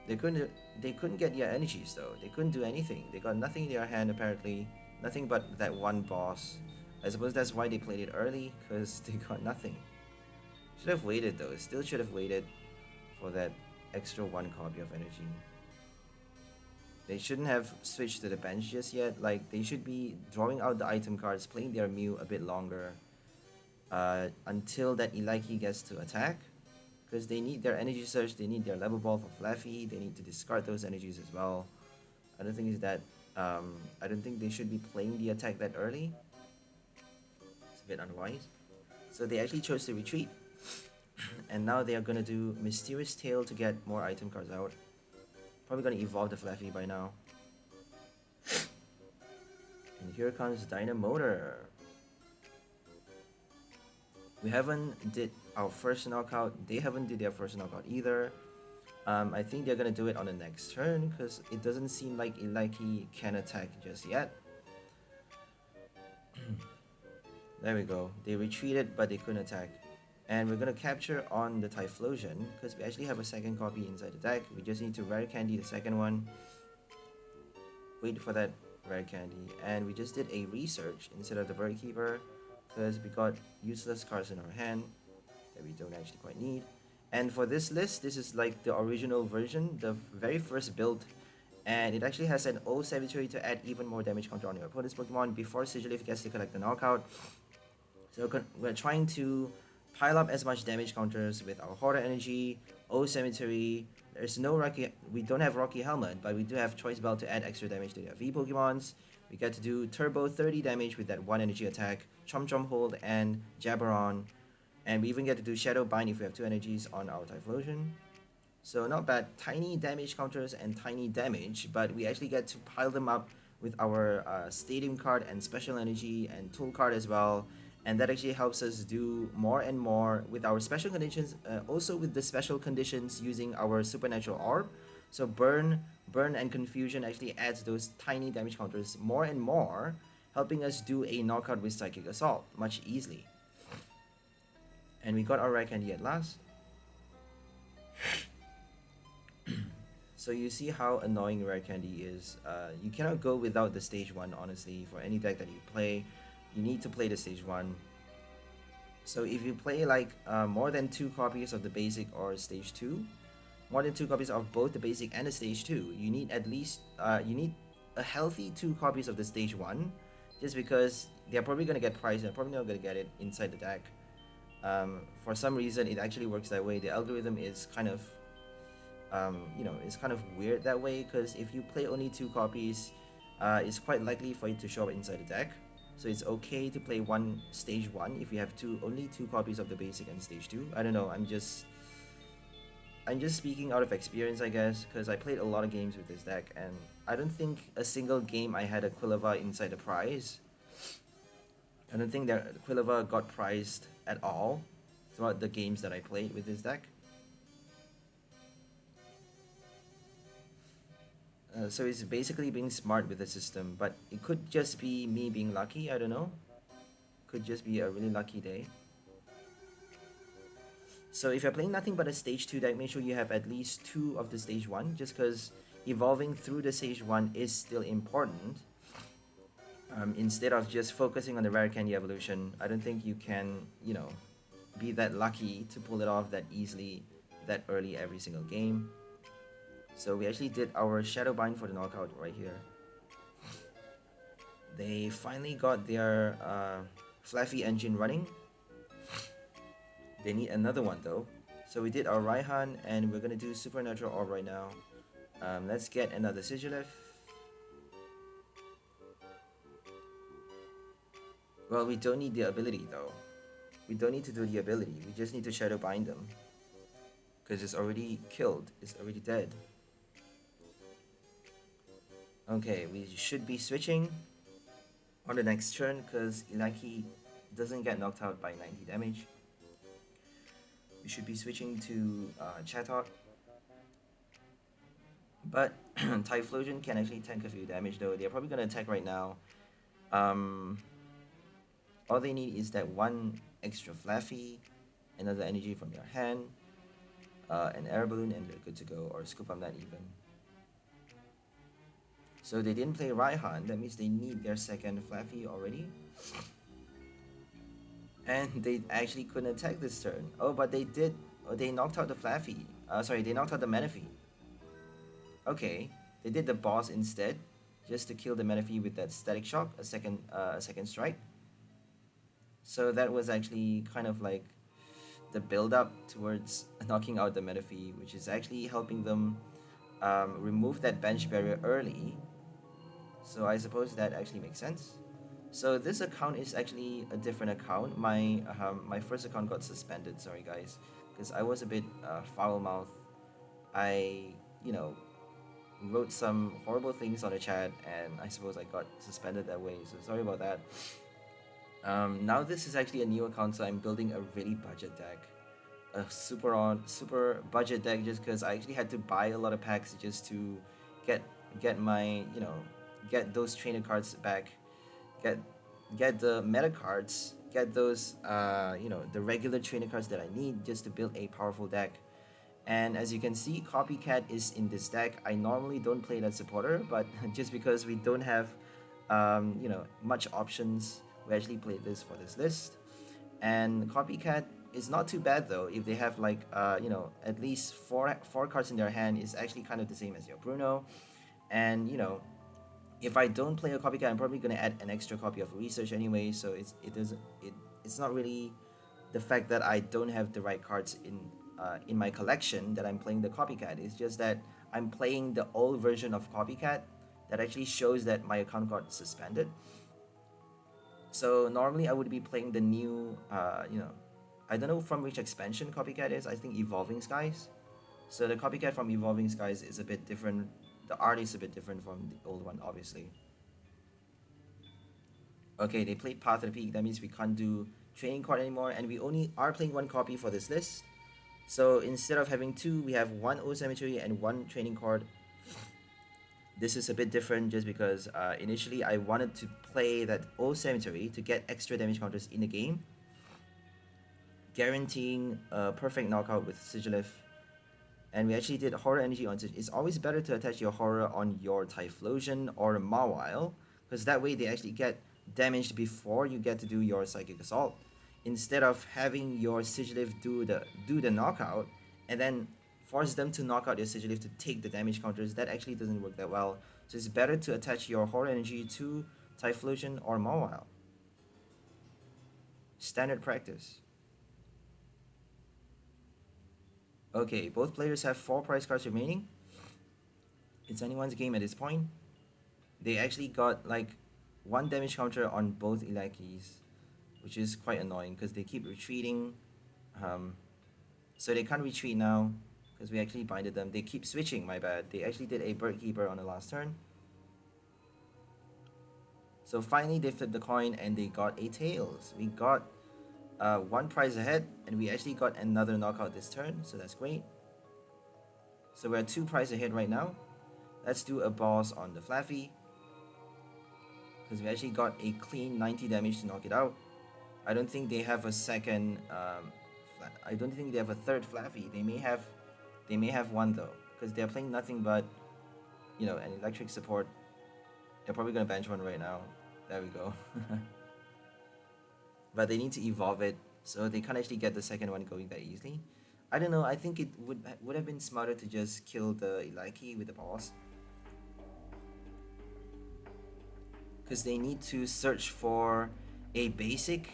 Speaker 1: They couldn't get their energies though. They couldn't do anything. They got nothing in their hand apparently. Nothing but that one boss. I suppose that's why they played it early, because they got nothing. Should have waited though. Still should have waited for that extra 1 copy of energy. They shouldn't have switched to the bench just yet. Like, they should be drawing out the item cards, playing their Mew a bit longer until that Eliki gets to attack. Because they need their energy surge, they need their level ball for Flaffy, they need to discard those energies as well. I don't think it's that. I don't think they should be playing the attack that early. It's a bit unwise. So they actually chose to retreat. And now they are gonna do Mysterious Tail to get more item cards out. Probably gonna evolve the Flaffy by now. And here comes Dynamotor. We haven't did our first knockout. They haven't did their first knockout either. I think they're gonna do it on the next turn because it doesn't seem like Eliki can attack just yet. There we go. They retreated, but they couldn't attack. And we're gonna capture on the Typhlosion because we actually have a second copy inside the deck. We just need to rare candy the second one. Wait for that rare candy. And we just did a research instead of the Bird Keeper because we got useless cards in our hand that we don't actually quite need. And for this list, this is like the original version, the very first build. And it actually has an O Cemetery to add even more damage counter on your opponent's Pokemon before Sigilyph gets to collect the knockout. So we're trying to pile up as much damage counters with our Hoarder Energy, O Cemetery. There's no Rocky, we don't have Rocky Helmet, but we do have Choice Belt to add extra damage to their V Pokemons. We get to do Turbo 30 damage with that 1 energy attack, Chomp Hold, and Jabberon. And we even get to do Shadow Bind if we have 2 energies on our Typhlosion. So not bad, tiny damage counters and tiny damage, but we actually get to pile them up with our Stadium card and Special Energy and Tool card as well. And that actually helps us do more and more with our special conditions, also with the special conditions using our Supernatural Orb. So Burn, and Confusion actually adds those tiny damage counters more and more, helping us do a knockout with Psychic Assault much easily. And we got our rare candy at last. So you see how annoying rare candy is. You cannot go without the stage 1, honestly. For any deck that you play, you need to play the stage 1. So if you play like more than 2 copies of the basic or stage 2, more than 2 copies of both the basic and the stage 2, you need at least you need a healthy 2 copies of the stage 1, just because they're probably gonna get priced. They're probably not gonna get it inside the deck. For some reason, it actually works that way. The algorithm is kind of you know, it's kind of weird that way, because if you play only 2 copies, it's quite likely for it to show up inside the deck. So it's okay to play stage 1 if you have only 2 copies of the basic and stage 2. I don't know, I'm just speaking out of experience, I guess, because I played a lot of games with this deck, and I don't think a single game I had a Quilava inside the prize. I don't think that Quilava got prized at all throughout the games that I played with this deck. So it's basically being smart with the system, but it could just be me being lucky, I don't know. Could just be a really lucky day. So if you're playing nothing but a stage 2 deck, make sure you have at least 2 of the stage 1, just because evolving through the stage 1 is still important. Instead of just focusing on the rare candy evolution, I don't think you can, you know, be that lucky to pull it off that easily, that early every single game. So we actually did our Shadow Bind for the knockout right here. They finally got their Flaffy engine running. They need another one though. So we did our Raihan, and we're gonna do Supernatural Orb right now. Let's get another Sigilyph. Well, we don't need the ability though. We don't need to do the ability. We just need to Shadow Bind them, because it's already killed. It's already dead. Okay, we should be switching on the next turn, because Eliki doesn't get knocked out by 90 damage. We should be switching to Chatot. But Typhlosion can actually tank a few damage though. They're probably going to attack right now. All they need is that 1 extra Flaffy, another energy from their hand, an Air Balloon, and they're good to go, or Scoop on that even. So they didn't play Raihan, that means they need their second Flaffy already. And they actually couldn't attack this turn. Oh, but they did. Oh, they knocked out the Flaffy. Sorry, they knocked out the Manaphy. Okay, they did the boss instead, just to kill the Manaphy with that Static Shock, a second strike. So that was actually kind of like the build-up towards knocking out the Manaphy, which is actually helping them remove that bench barrier early. So I suppose that actually makes sense. So this account is actually a different account. My first account got suspended. Sorry guys, because I was a bit foul-mouthed. I wrote some horrible things on the chat, and I suppose I got suspended that way. So sorry about that. Now this is actually a new account, so I'm building a really budget deck, a super budget deck, just because I actually had to buy a lot of packs just to get my get those trainer cards back, get the meta cards, get those the regular trainer cards that I need just to build a powerful deck. And as you can see, Copycat is in this deck. I normally don't play that supporter, but just because we don't have much options, we actually play this for this list. And Copycat is not too bad though. If they have like at least four cards in their hand, is actually kind of the same as your Bruno. And if I don't play a Copycat, I'm probably gonna add an extra copy of Research anyway. So it's not really the fact that I don't have the right cards in my collection that I'm playing the Copycat. It's just that I'm playing the old version of Copycat that actually shows that my account got suspended. So normally I would be playing the new, I don't know from which expansion Copycat is. I think Evolving Skies. So the Copycat from Evolving Skies is a bit different. The art is a bit different from the old one, obviously. Okay, they played Path of the Peak. That means we can't do training card anymore, and we only are playing one copy for this list. So instead of having two, we have one O Cemetery and one training card. This is a bit different just because initially I wanted to play that O Cemetery to get extra damage counters in the game, guaranteeing a perfect knockout with Sigilyph. And we actually did Horror Energy on Sigilyph. It's always better to attach your Horror on your Typhlosion or Mawile, because that way they actually get damaged before you get to do your Psychic Assault, instead of having your Sigilyph do the knockout and then force them to knock out your Sigilyph to take the damage counters. That actually doesn't work that well. So it's better to attach your Horror Energy to Typhlosion or Mawile. Standard practice. Okay, both players have 4 prize cards remaining. It's anyone's game at this point. They actually got like 1 damage counter on both Gielekis, which is quite annoying because they keep retreating. So they can't retreat now because we actually binded them. They keep switching, my bad. They actually did a Bird Keeper on the last turn. So finally they flipped the coin and they got a Tails. We got 1 prize ahead, and we actually got another knockout this turn, so that's great. So we're at 2 prize ahead right now. Let's do a boss on the Flaffy, because we actually got a clean 90 damage to knock it out. I don't think they have a second. I don't think they have a third Flaffy. They may have one though, because they're playing nothing but, an electric support. They're probably gonna bench one right now. There we go. But they need to evolve it, so they can't actually get the second one going that easily. I don't know. I think it would have been smarter to just kill the Gieleki with the boss, because they need to search for a basic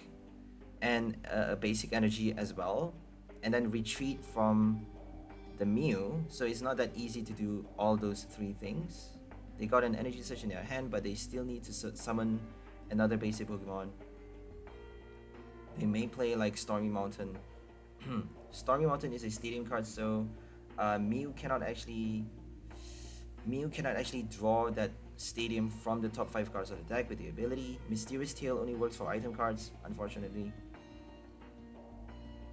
Speaker 1: and a basic energy as well, and then retreat from the Mew. So it's not that easy to do all those 3 things. They got an energy search in their hand, but they still need to summon another basic Pokemon. They may play like Stormy Mountain. Stormy Mountain is a stadium card, so Mew cannot actually draw that stadium from the top 5 cards of the deck with the ability. Mysterious Tail only works for item cards, unfortunately.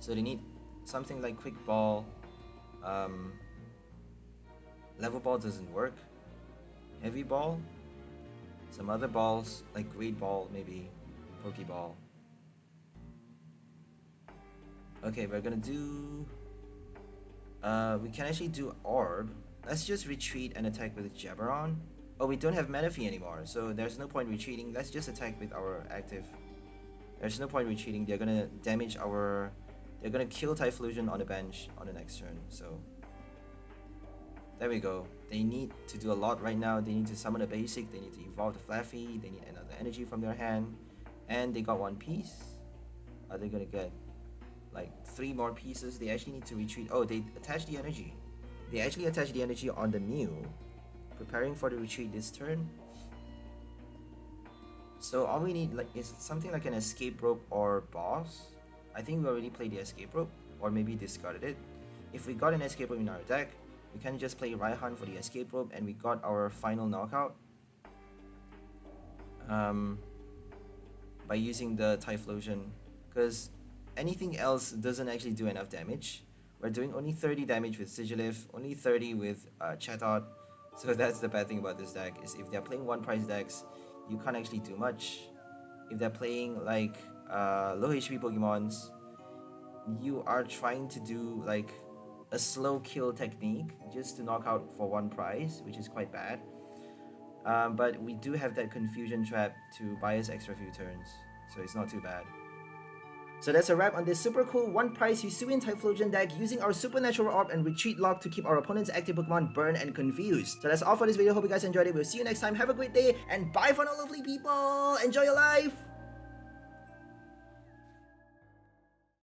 Speaker 1: So they need something like Quick Ball. Level Ball doesn't work. Heavy Ball. Some other balls like Great Ball, maybe Pokeball. Okay, we're gonna do... we can actually do Orb. Let's just retreat and attack with Jabberon. Oh, we don't have Manaphy anymore, so there's no point retreating. Let's just attack with our active There's no point retreating. They're gonna damage our... They're gonna kill Typhlosion on the bench on the next turn. So there we go. They need to do a lot right now. They need to summon a basic. They need to evolve the Flaffy. They need another energy from their hand. And they got one piece. Are they gonna get like 3 more pieces? They actually need to retreat. Oh, they attach the energy. They actually attach the energy on the Mew, preparing for the retreat this turn. So all we need is something like an escape rope or boss. I think we already played the escape rope, or maybe discarded it. If we got an escape rope in our deck, we can just play Raihan for the escape rope, and we got our final knockout by using the Typhlosion, because anything else doesn't actually do enough damage. We're doing only 30 damage with Sigilyph, only 30 with Chatot. So that's the bad thing about this deck, is if they're playing 1-price decks, you can't actually do much. If they're playing like low HP Pokemons, you are trying to do like a slow kill technique just to knock out for 1 prize, which is quite bad. But we do have that confusion trap to buy us extra few turns, so it's not too bad. So that's a wrap on this super cool 1-price Hisuian Typhlosion deck using our Supernatural Orb and Retreat Lock to keep our opponent's active Pokemon burned and confused. So that's all for this video. Hope you guys enjoyed it. We'll see you next time. Have a great day and bye for now, lovely people. Enjoy your life.